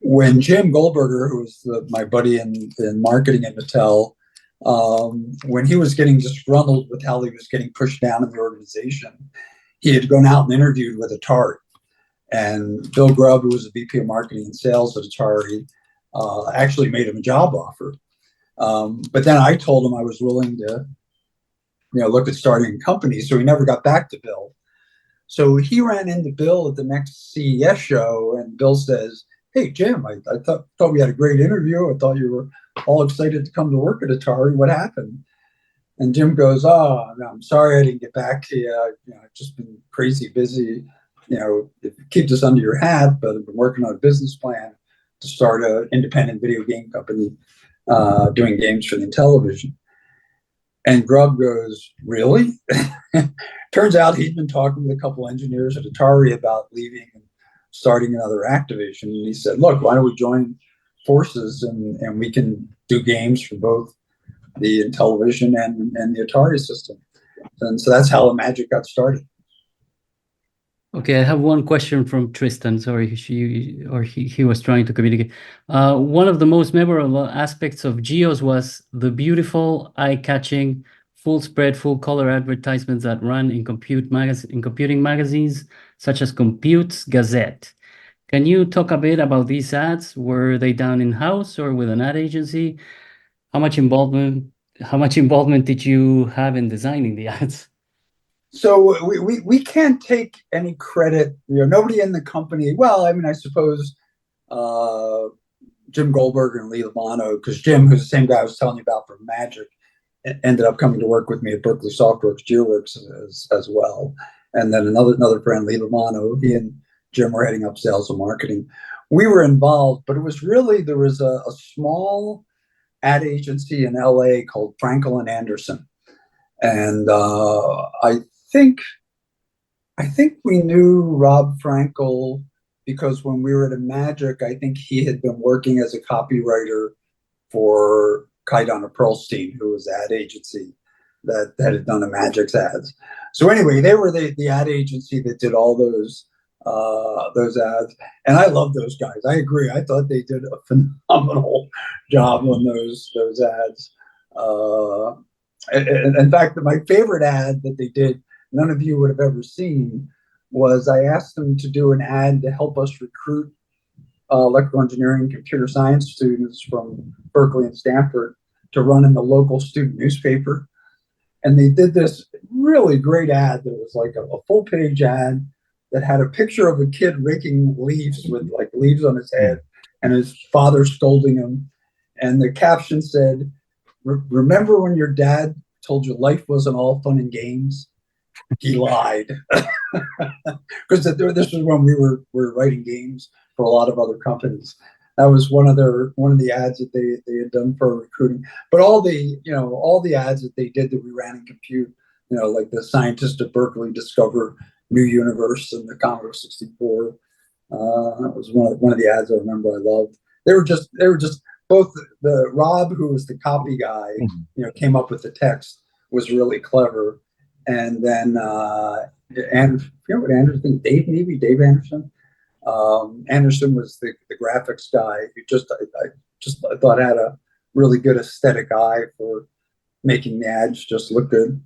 when Jim Goldberger, who was my buddy in marketing at Mattel, when he was getting disgruntled with how he was getting pushed down in the organization, he had gone out and interviewed with Atari. And Bill Grubb, who was the VP of marketing and sales at Atari, actually made him a job offer. But then I told him I was willing to, look at starting a company. So he never got back to Bill. So he ran into Bill at the next CES show, and Bill says, "Hey, Jim, I thought we had a great interview. I thought you were all excited to come to work at Atari. What happened?" And Jim goes, "Oh, I'm sorry I didn't get back to you. I've just been crazy busy. Keep this under your hat, but I've been working on a business plan to start an independent video game company doing games for the Intellivision." And Grubb goes, "Really?" Turns out he'd been talking with a couple engineers at Atari about leaving and starting another Activision. And he said, "Look, why don't we join forces and we can do games for both the Intellivision and the Atari system." And so that's how Imagic got started. Okay, I have one question from Tristan. Sorry, he was trying to communicate. One of the most memorable aspects of GEOS was the beautiful, eye-catching, full spread, full color advertisements that run in computing magazines such as Compute's Gazette. Can you talk a bit about these ads? Were they done in-house or with an ad agency? How much involvement did you have in designing the ads? So we can't take any credit. Nobody in the company. Well, I mean, I suppose Jim Goldberg and Lee Lamano, because Jim, who's the same guy I was telling you about from Magic, ended up coming to work with me at Berkeley Softworks, GeoWorks as well. And then another friend, Lee Lamano, he and Jim were heading up sales and marketing. We were involved, but it was really, there was a small ad agency in LA called Frankel and Anderson. And I think we knew Rob Frankel because when we were at Imagic, I think he had been working as a copywriter for Kaidana Pearlstein, who was the ad agency that had done Imagic's ads. So anyway, they were the ad agency that did all those ads, and I love those guys. I agree. I thought they did a phenomenal job on those ads. In fact, my favorite ad that they did, none of you would have ever seen, was I asked them to do an ad to help us recruit electrical engineering and computer science students from Berkeley and Stanford to run in the local student newspaper. And they did this really great ad that was like a full page ad that had a picture of a kid raking leaves with like leaves on his head and his father scolding him. And the caption said, "Remember when your dad told you life wasn't all fun and games? He lied." Because this was when we were writing games for a lot of other companies. That was one of the ads that they had done for recruiting. But all the ads that they did that we ran in Compute, like the scientists at Berkeley discover new universe and the Commodore 64. That was one of the ads I remember I loved. They were just both the Rob, who was the copy guy, came up with the text, was really clever. And then and what Anderson, Dave Anderson. Anderson was the graphics guy who I thought had a really good aesthetic eye for making the ads just look good.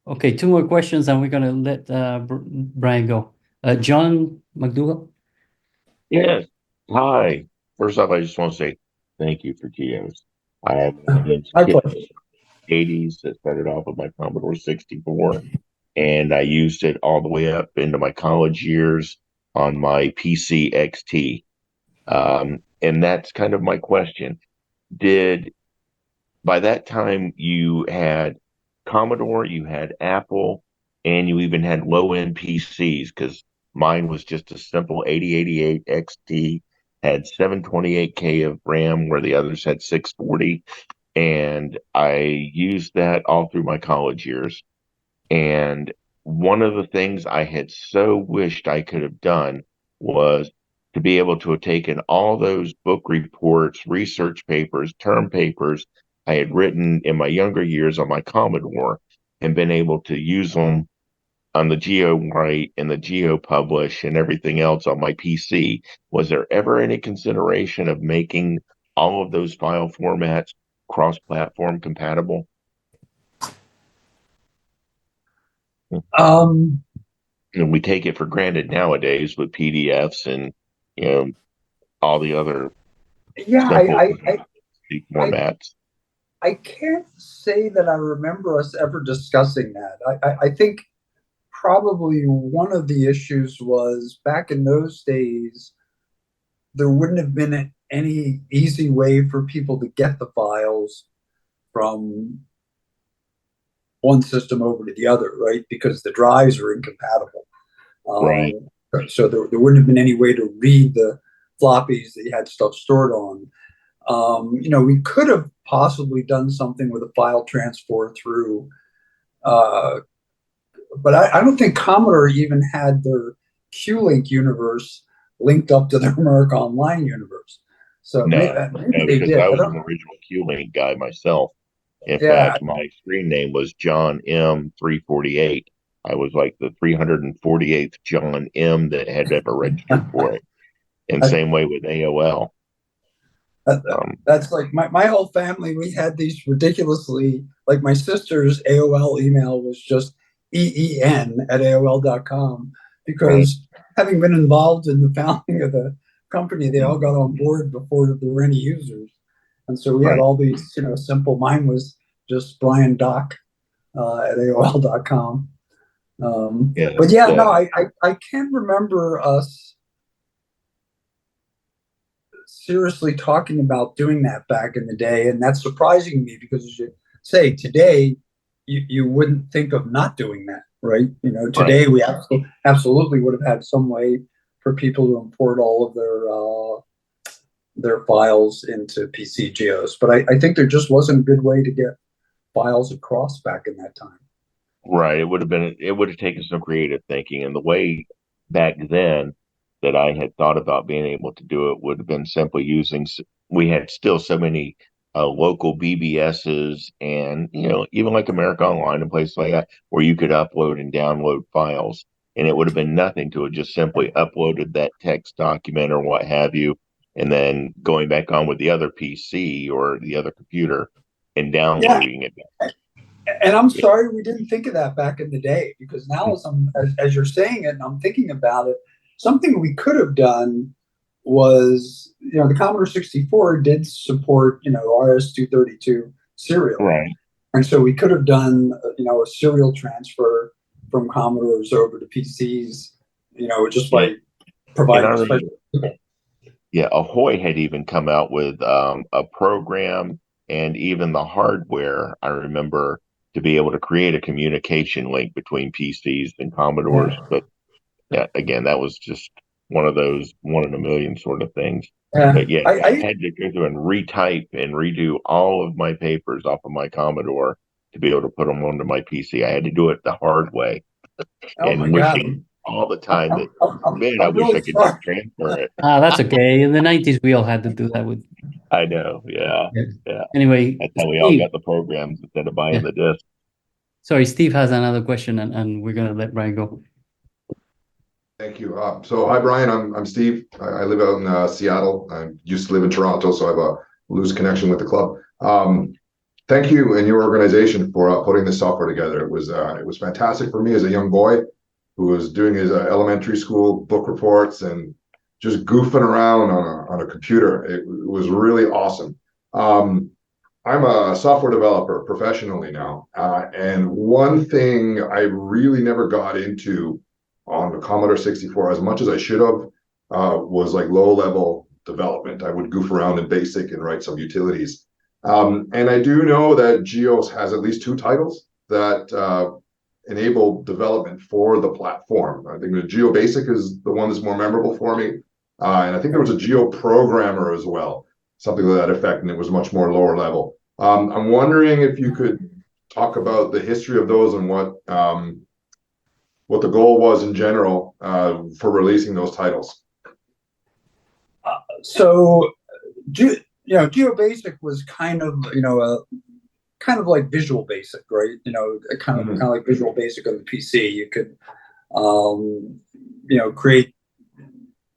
Okay, two more questions, and we're gonna let Brian go. John McDougall. Yes. Hi. First off, I just want to say thank you for GEOS. I have one of those kids in the 80s that started off with my Commodore 64, and I used it all the way up into my college years on my PC XT. And that's kind of my question. By that time, you had Commodore, you had Apple, and you even had low-end PCs, because mine was just a simple 8088 XT, had 728K of RAM where the others had 640, and I used that all through my college years. And one of the things I had so wished I could have done was to be able to have taken all those book reports, research papers, term papers I had written in my younger years on my Commodore and been able to use them on the GeoWrite and the GeoPublish and everything else on my PC, was there ever any consideration of making all of those file formats cross-platform compatible? And we take it for granted nowadays with PDFs and all the other simple formats. I can't say that I remember us ever discussing that. I think probably one of the issues was back in those days, there wouldn't have been any easy way for people to get the files from one system over to the other, right? Because the drives are incompatible. Right. So there wouldn't have been any way to read the floppies that you had stuff stored on. We could have possibly done something with a file transfer through, but I don't think Commodore even had their QLink universe linked up to their Merck Online universe. So maybe they because did. I was an original QLink guy myself. In fact, my screen name was John M348. I was like the 348th John M that had ever registered for it. And same way with AOL. That's like my whole family. We had these ridiculously, like my sister's AOL email was just EEN@AOL.com because having been involved in the founding of the company, they all got on board before there were any users. And so we had all these, simple. Mine was just Brian Doc at AOL.com. But yeah, no, I can't remember us seriously talking about doing that back in the day. And that's surprising me because, as you say, today, you wouldn't think of not doing that, right? Today we absolutely would have had some way for people to import all of their files into PC GEOS. But I think there just wasn't a good way to get files across back in that time. Right. It would have taken some creative thinking. And the way back then that I had thought about being able to do it would have been simply we had still so many local BBSs and, even like America Online and places like that, where you could upload and download files. And it would have been nothing to have just simply uploaded that text document or what have you, and then going back on with the other PC or the other computer and downloading it. And I'm sorry we didn't think of that back in the day, because now as you're saying it and I'm thinking about it, something we could have done was, the Commodore 64 did support, RS-232 serial. Right. And so we could have done, a serial transfer from Commodores over to PCs, just by providing special. Yeah, Ahoy had even come out with a program and even the hardware, I remember, to be able to create a communication link between PCs and Commodores. But yeah, again, that was just one of those one in a million sort of things. But yeah, I had to go through and retype and redo all of my papers off of my Commodore to be able to put them onto my PC. I had to do it the hard way. And wishing all the time that, I wish I could just transfer it. That's okay. In the 90s, we all had to do that with. I know. Yeah. Anyway, that's how we all got the programs instead of buying the disc. Sorry, Steve has another question, and we're gonna let Brian go. Thank you. So hi, Brian. I'm Steve. I live out in Seattle. I used to live in Toronto, so I have a loose connection with the club. Thank you and your organization for putting this software together. It was fantastic for me as a young boy who was doing his elementary school book reports and just goofing around on a computer. It was really awesome. I'm a software developer professionally now, and one thing I really never got into on the Commodore 64 as much as I should have was like low-level development. I would goof around in BASIC and write some utilities. And I do know that GEOS has at least 2 titles that enable development for the platform. I think the GeoBasic is the one that's more memorable for me. And I think there was a GeoProgrammer as well, something to that effect, and it was much more lower level. I'm wondering if you could talk about the history of those and what the goal was in general for releasing those titles. So GeoBasic was kind of, kind of like Visual Basic, right? Kind of like Visual Basic on the PC. You could, create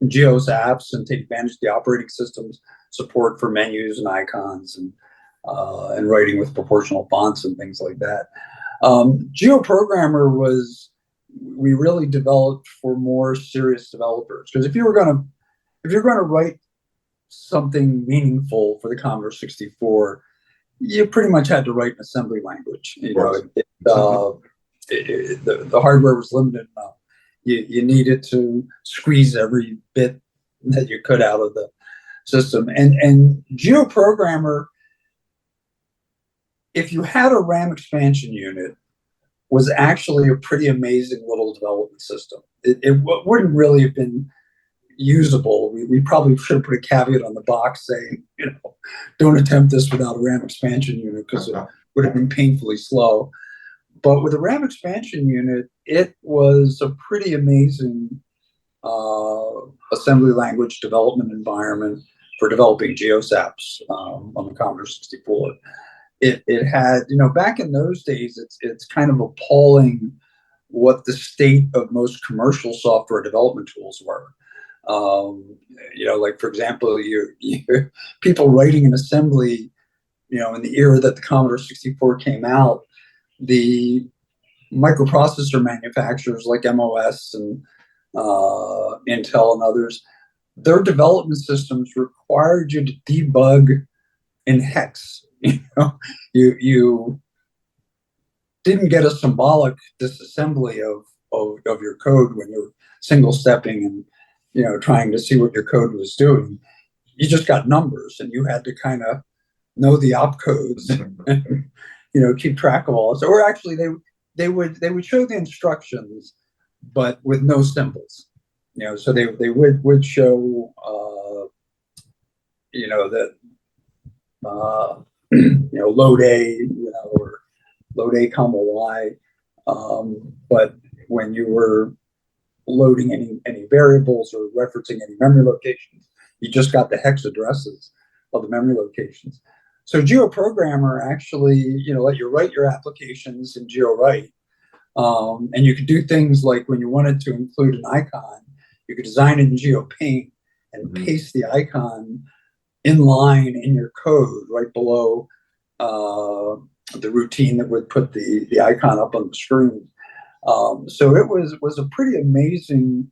GEOS apps and take advantage of the operating system's support for menus and icons and writing with proportional fonts and things like that. GeoProgrammer we really developed for more serious developers, because if you're going to write something meaningful for the Commodore 64, you pretty much had to write an assembly language. The hardware was limited enough. You needed to squeeze every bit that you could out of the system. And GeoProgrammer, if you had a RAM expansion unit, was actually a pretty amazing little development system. It wouldn't really have been usable. We probably should have put a caveat on the box saying, don't attempt this without a RAM expansion unit, because it would have been painfully slow. But with a RAM expansion unit, it was a pretty amazing assembly language development environment for developing GEOS apps on the Commodore 64. It had, back in those days, it's kind of appalling what the state of most commercial software development tools were. Like, for example, people writing an assembly, in the era that the Commodore 64 came out, the microprocessor manufacturers like MOS and Intel and others, their development systems required you to debug in hex. You didn't get a symbolic disassembly of your code when you're single stepping and trying to see what your code was doing. You just got numbers, and you had to kind of know the opcodes and keep track of all this. Or actually, they would show the instructions, but with no symbols. So they would show that load A, or load A comma Y. But when you were loading any variables or referencing any memory locations, you just got the hex addresses of the memory locations. So GeoProgrammer actually, let you write your applications in GeoWrite. And you could do things like, when you wanted to include an icon, you could design it in GeoPaint and paste the icon in line in your code right below the routine that would put the icon up on the screen. So it was a pretty amazing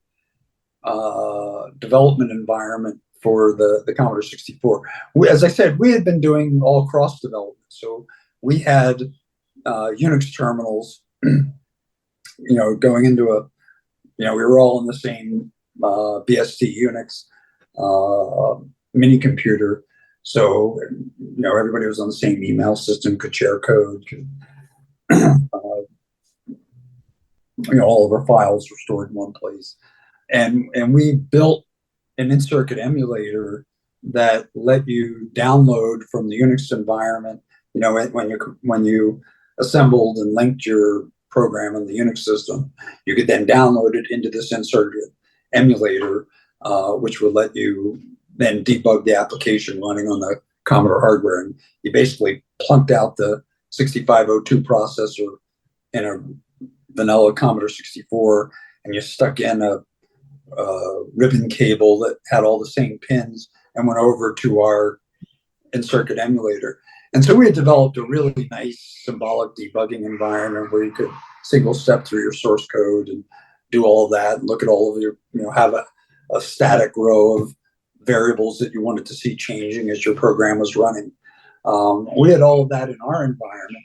development environment for the Commodore 64. As I said, we had been doing all cross development. So we had Unix terminals, going into we were all in the same BST Unix mini computer. So, everybody was on the same email system, could share code, all of our files were stored in one place. And we built an in-circuit emulator that let you download from the Unix environment, when you assembled and linked your program in the Unix system, you could then download it into this in-circuit emulator, which would let you then debug the application running on the Commodore hardware. And you basically plunked out the 6502 processor in a vanilla Commodore 64, and you stuck in a ribbon cable that had all the same pins and went over to our in-circuit emulator. And so we had developed a really nice symbolic debugging environment where you could single step through your source code and do all of that, and look at all of your, have a static row of variables that you wanted to see changing as your program was running. We had all of that in our environment,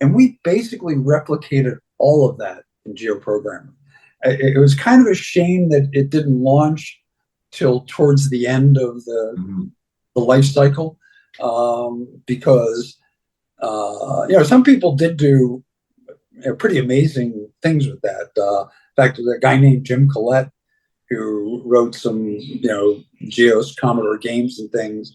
and we basically replicated all of that in GeoProgrammer. It was kind of a shame that it didn't launch till towards the end of the life cycle, because some people did do pretty amazing things with that. In fact, there's a guy named Jim Collette who wrote some GEOS Commodore games and things,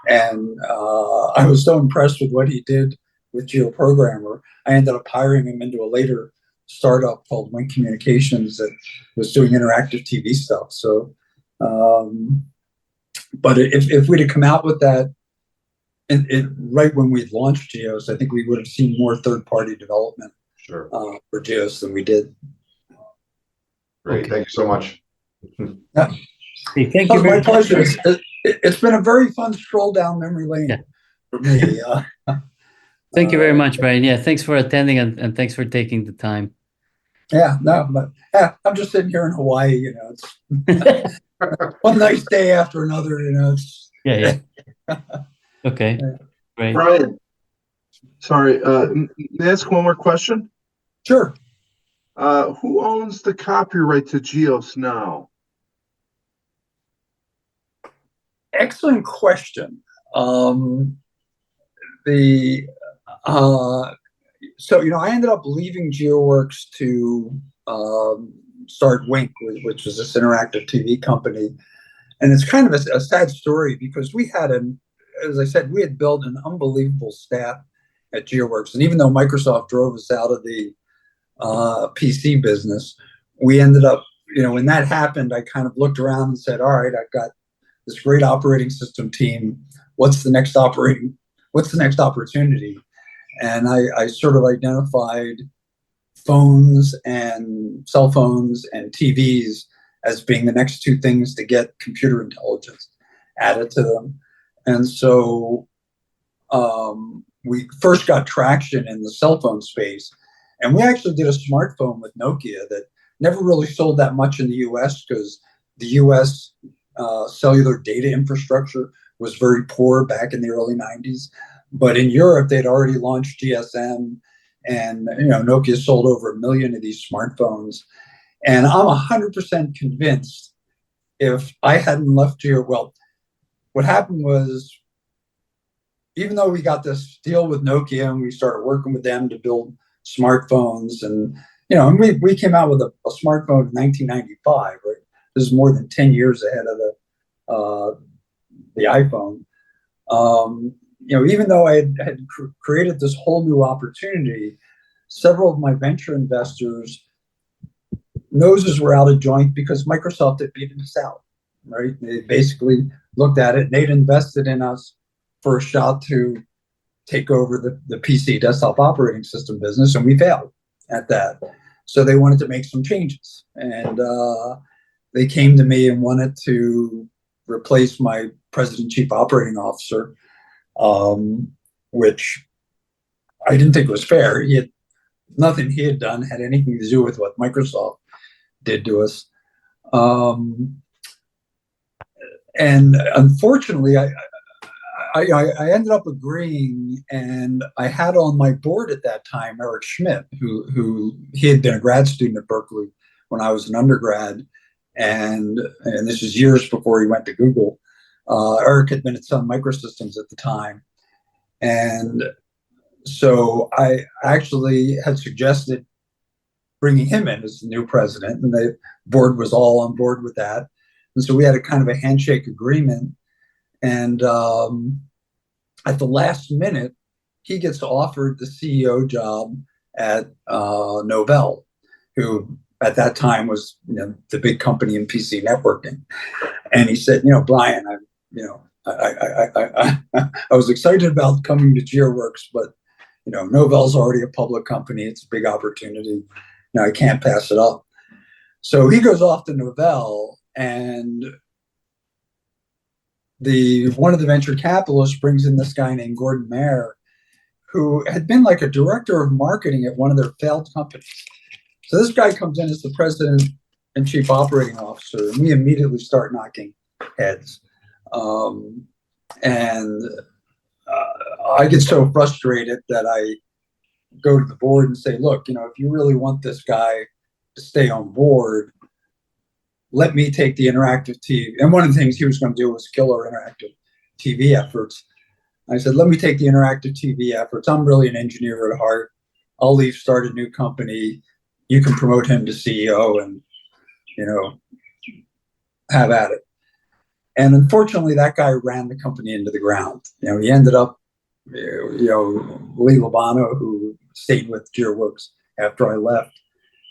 and I was so impressed with what he did with GeoProgrammer, I ended up hiring him into a later startup called Wink Communications that was doing interactive TV stuff. So, but if we'd have come out with that right when we launched GEOS, I think we would have seen more third-party development Sure. For GEOS than we did. Great. Okay. Thank you so much. Yeah. Hey, thank Oh, you. my pleasure. It's been a very fun stroll down memory lane Yeah. for me. Thank you very much, Brian. Yeah, thanks for attending and thanks for taking the time. Yeah, no, but I'm just sitting here in Hawaii. It's one nice day after another. It's, Yeah. Okay, great. Brian, sorry, may I ask one more question? Sure. Who owns the copyright to GEOS now? Excellent question. The So I ended up leaving GeoWorks to start Wink, which was this interactive TV company, and it's kind of a sad story because as I said, we had built an unbelievable staff at GeoWorks, and even though Microsoft drove us out of the PC business, we ended up, when that happened, I kind of looked around and said, all right, I've got this great operating system team. What's the next opportunity? And I sort of identified phones and cell phones and TVs as being the next two things to get computer intelligence added to them. And so we first got traction in the cell phone space. And we actually did a smartphone with Nokia that never really sold that much in the US because the US cellular data infrastructure was very poor back in the early 90s. But in Europe, they'd already launched GSM, and Nokia sold over 1 million of these smartphones. And I'm 100% convinced if I hadn't left what happened was, even though we got this deal with Nokia and we started working with them to build smartphones, and we came out with a smartphone in 1995, right? This is more than 10 years ahead of the iPhone. Even though I had created this whole new opportunity, several of my venture investors' noses were out of joint because Microsoft had beaten us out, right? They basically looked at it and they'd invested in us for a shot to take over the PC desktop operating system business, and we failed at that. So they wanted to make some changes, and they came to me and wanted to replace my president chief operating officer, which I didn't think was fair. Nothing he had done had anything to do with what Microsoft did to us. And unfortunately, I ended up agreeing, and I had on my board at that time Eric Schmidt, who he had been a grad student at Berkeley when I was an undergrad, and this was years before he went to Google. Eric had been at Sun Microsystems at the time, and so I actually had suggested bringing him in as the new president, and the board was all on board with that. And so we had a kind of a handshake agreement. And at the last minute, he gets offered the CEO job at Novell, who at that time was the big company in PC networking. And he said, Brian, I was excited about coming to GeoWorks, but Novell's already a public company. It's a big opportunity. I can't pass it up. So he goes off to Novell, and one of the venture capitalists brings in this guy named Gordon Mayer, who had been like a director of marketing at one of their failed companies. So this guy comes in as the president and chief operating officer, and we immediately start knocking heads. I get so frustrated that I go to the board and say, look, if you really want this guy to stay on board, let me take the interactive TV. And one of the things he was going to do was kill our interactive TV efforts. I said, let me take the interactive TV efforts. I'm really an engineer at heart. I'll leave, start a new company. You can promote him to CEO and, have at it. And unfortunately, that guy ran the company into the ground. He ended up, Lee Labano, who stayed with GeoWorks after I left,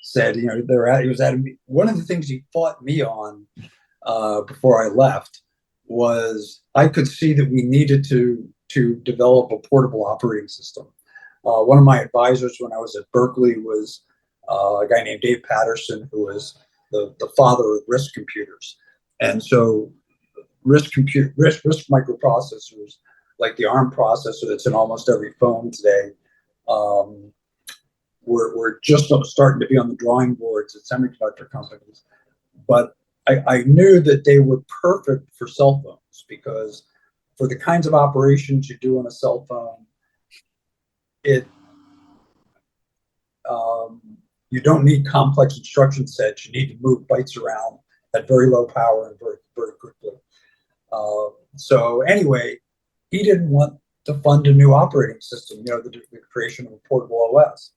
said, he was at one of the things he fought me on before I left was I could see that we needed to to develop a portable operating system. One of my advisors when I was at Berkeley was a guy named Dave Patterson, who was the father of RISC computers. And so RISC microprocessors, like the ARM processor that's in almost every phone today, we're just starting to be on the drawing boards at semiconductor companies. But I knew that they were perfect for cell phones, because for the kinds of operations you do on a cell phone, you don't need complex instruction sets. You need to move bytes around at very low power and very, very quickly. So anyway, he didn't want to fund a new operating system, the creation of a portable OS.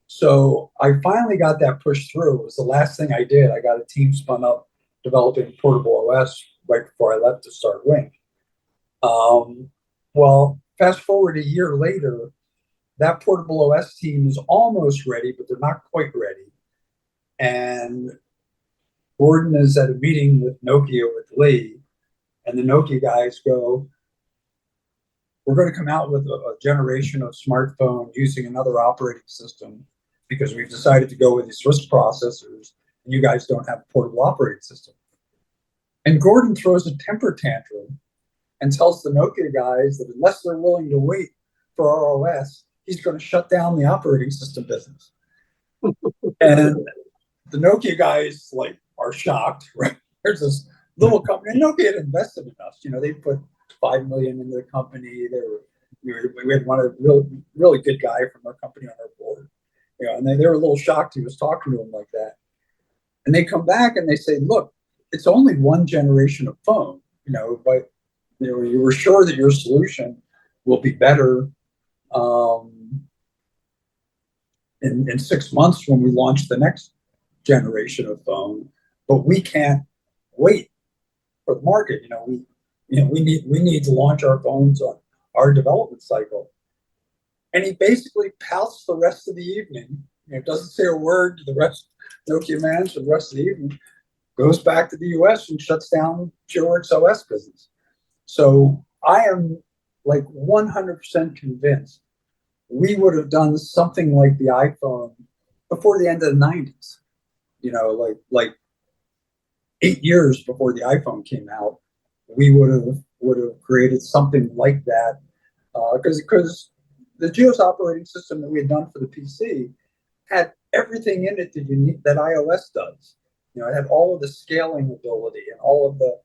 So I finally got that pushed through. It was the last thing I did. I got a team spun up developing portable OS right before I left to start Wink. Well, fast forward a year later, that portable OS team is almost ready, but they're not quite ready. And Gordon is at a meeting with Nokia with Lee, and the Nokia guys go, we're going to come out with a generation of smartphone using another operating system because we've decided to go with these RISC processors, and you guys don't have a portable operating system. And Gordon throws a temper tantrum and tells the Nokia guys that unless they're willing to wait for our OS, he's going to shut down the operating system business. And the Nokia guys are shocked, right? There's this little company, and Nokia had invested in us. They put $5 million into the company. We had one really good guy from our company on our board. And they were a little shocked he was talking to them like that. And they come back and they say, look, it's only one generation of phone, but you were sure that your solution will be better in 6 months when we launch the next generation of phone, but we can't wait for the market. We need to launch our phones on our development cycle. And he basically pouts the rest of the evening. Doesn't say a word to the rest of Nokia management for the rest of the evening. Goes back to the US and shuts down GeoWorks OS business. So I am 100% convinced we would have done something like the iPhone before the end of the 90s. Like 8 years before the iPhone came out, we would have created something like that, because the GEOS operating system that we had done for the PC had everything in it that iOS does. It had all of the scaling ability and all of the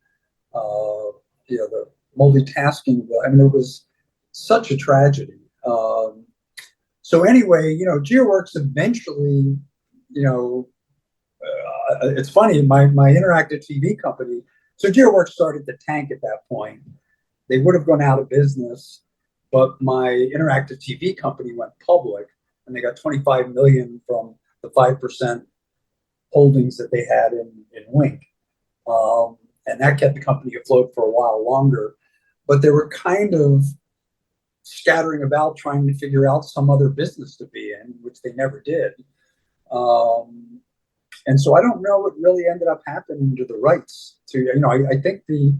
multitasking. I mean, it was such a tragedy. So anyway, GeoWorks eventually, it's funny, my interactive TV company, so GeoWorks started to tank at that point. They would have gone out of business, but my interactive TV company went public, and they got $25 million from the 5% holdings that they had in Wink. And that kept the company afloat for a while longer. But they were kind of scattering about trying to figure out some other business to be in, which they never did. And so I don't know what really ended up happening to the rights to, I think the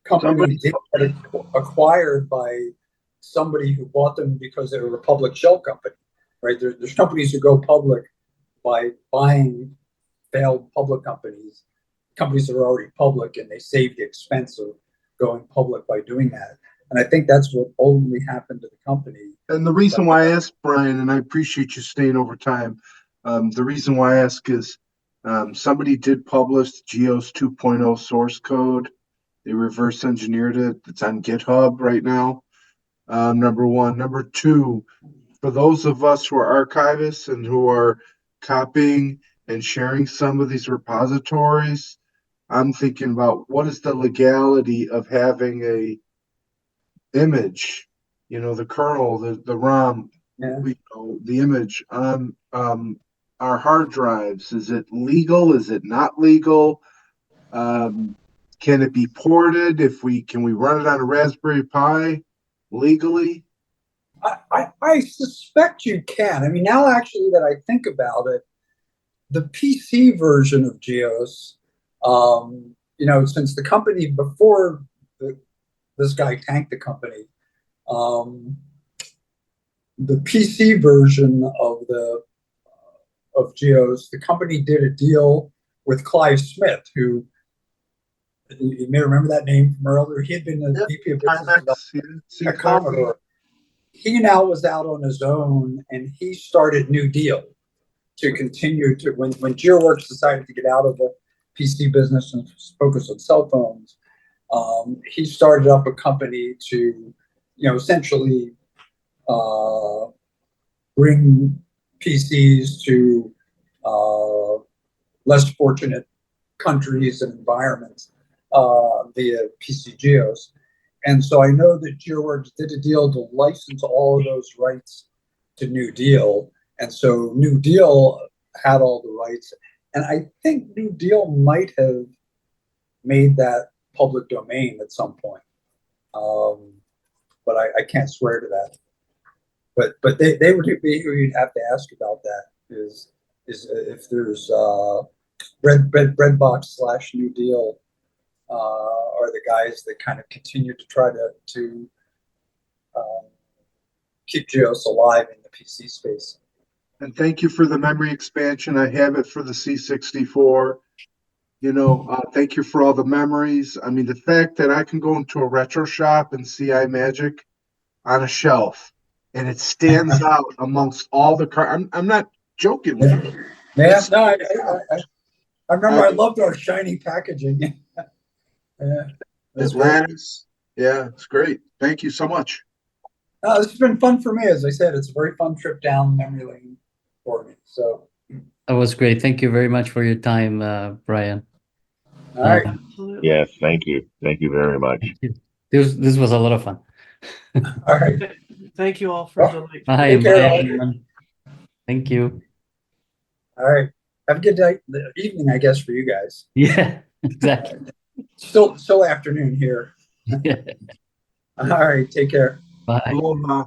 company did get acquired by somebody who bought them because they were a public shell company, right? There's companies who go public by buying failed public companies that are already public, and they save the expense of going public by doing that. And I think that's what ultimately happened to the company. And the reason why I asked, Brian, and I appreciate you staying over time, the reason why I ask is somebody did publish GEOS 2.0 source code. They reverse engineered it. It's on GitHub right now, number one. Number two, for those of us who are archivists and who are copying and sharing some of these repositories, I'm thinking about what is the legality of having a image, the kernel, the ROM, the image on our hard drives. Is it legal? Is it not legal? Can it be ported? Can we run it on a Raspberry Pi legally? I suspect you can. I mean, now actually that I think about it, the PC version of GEOS, since the company before this guy tanked the company, The PC version of GEOS, the company did a deal with Clive Smith, who you may remember that name from earlier. He had been the VP of Business Development at Commodore. He now was out on his own, and he started New Deal to continue to when GeoWorks decided to get out of the PC business and focus on cell phones. He started up a company to, essentially bring PCs to less fortunate countries and environments via PC GEOS. And so I know that GeoWorks did a deal to license all of those rights to New Deal. And so New Deal had all the rights. And I think New Deal might have made that public domain at some point. But I can't swear to that. But they would be who you'd have to ask about that is if there's Breadbox / New Deal are the guys that kind of continue to try to keep GEOS alive in the PC space. And thank you for the memory expansion. I have it for the C64. Thank you for all the memories. I mean, the fact that I can go into a retro shop and see Imagic on a shelf and it stands out amongst all the cars. I'm not joking with you. Yeah, no, I remember I loved our shiny packaging. Yeah, Atlantis. Yeah, it's great. Thank you so much. This has been fun for me. As I said, it's a very fun trip down memory lane for me. So that was great. Thank you very much for your time, Brian. All right. Absolutely. Yes, thank you. Thank you very much. This was a lot of fun. All right. Thank you all for Well, delightful. Bye, Take care, bye, all. everyone. Thank you. All right. Have a good day, the evening, I guess, for you guys. Yeah, exactly. Still afternoon here. Yeah. All right. Take care. Bye. Aloha.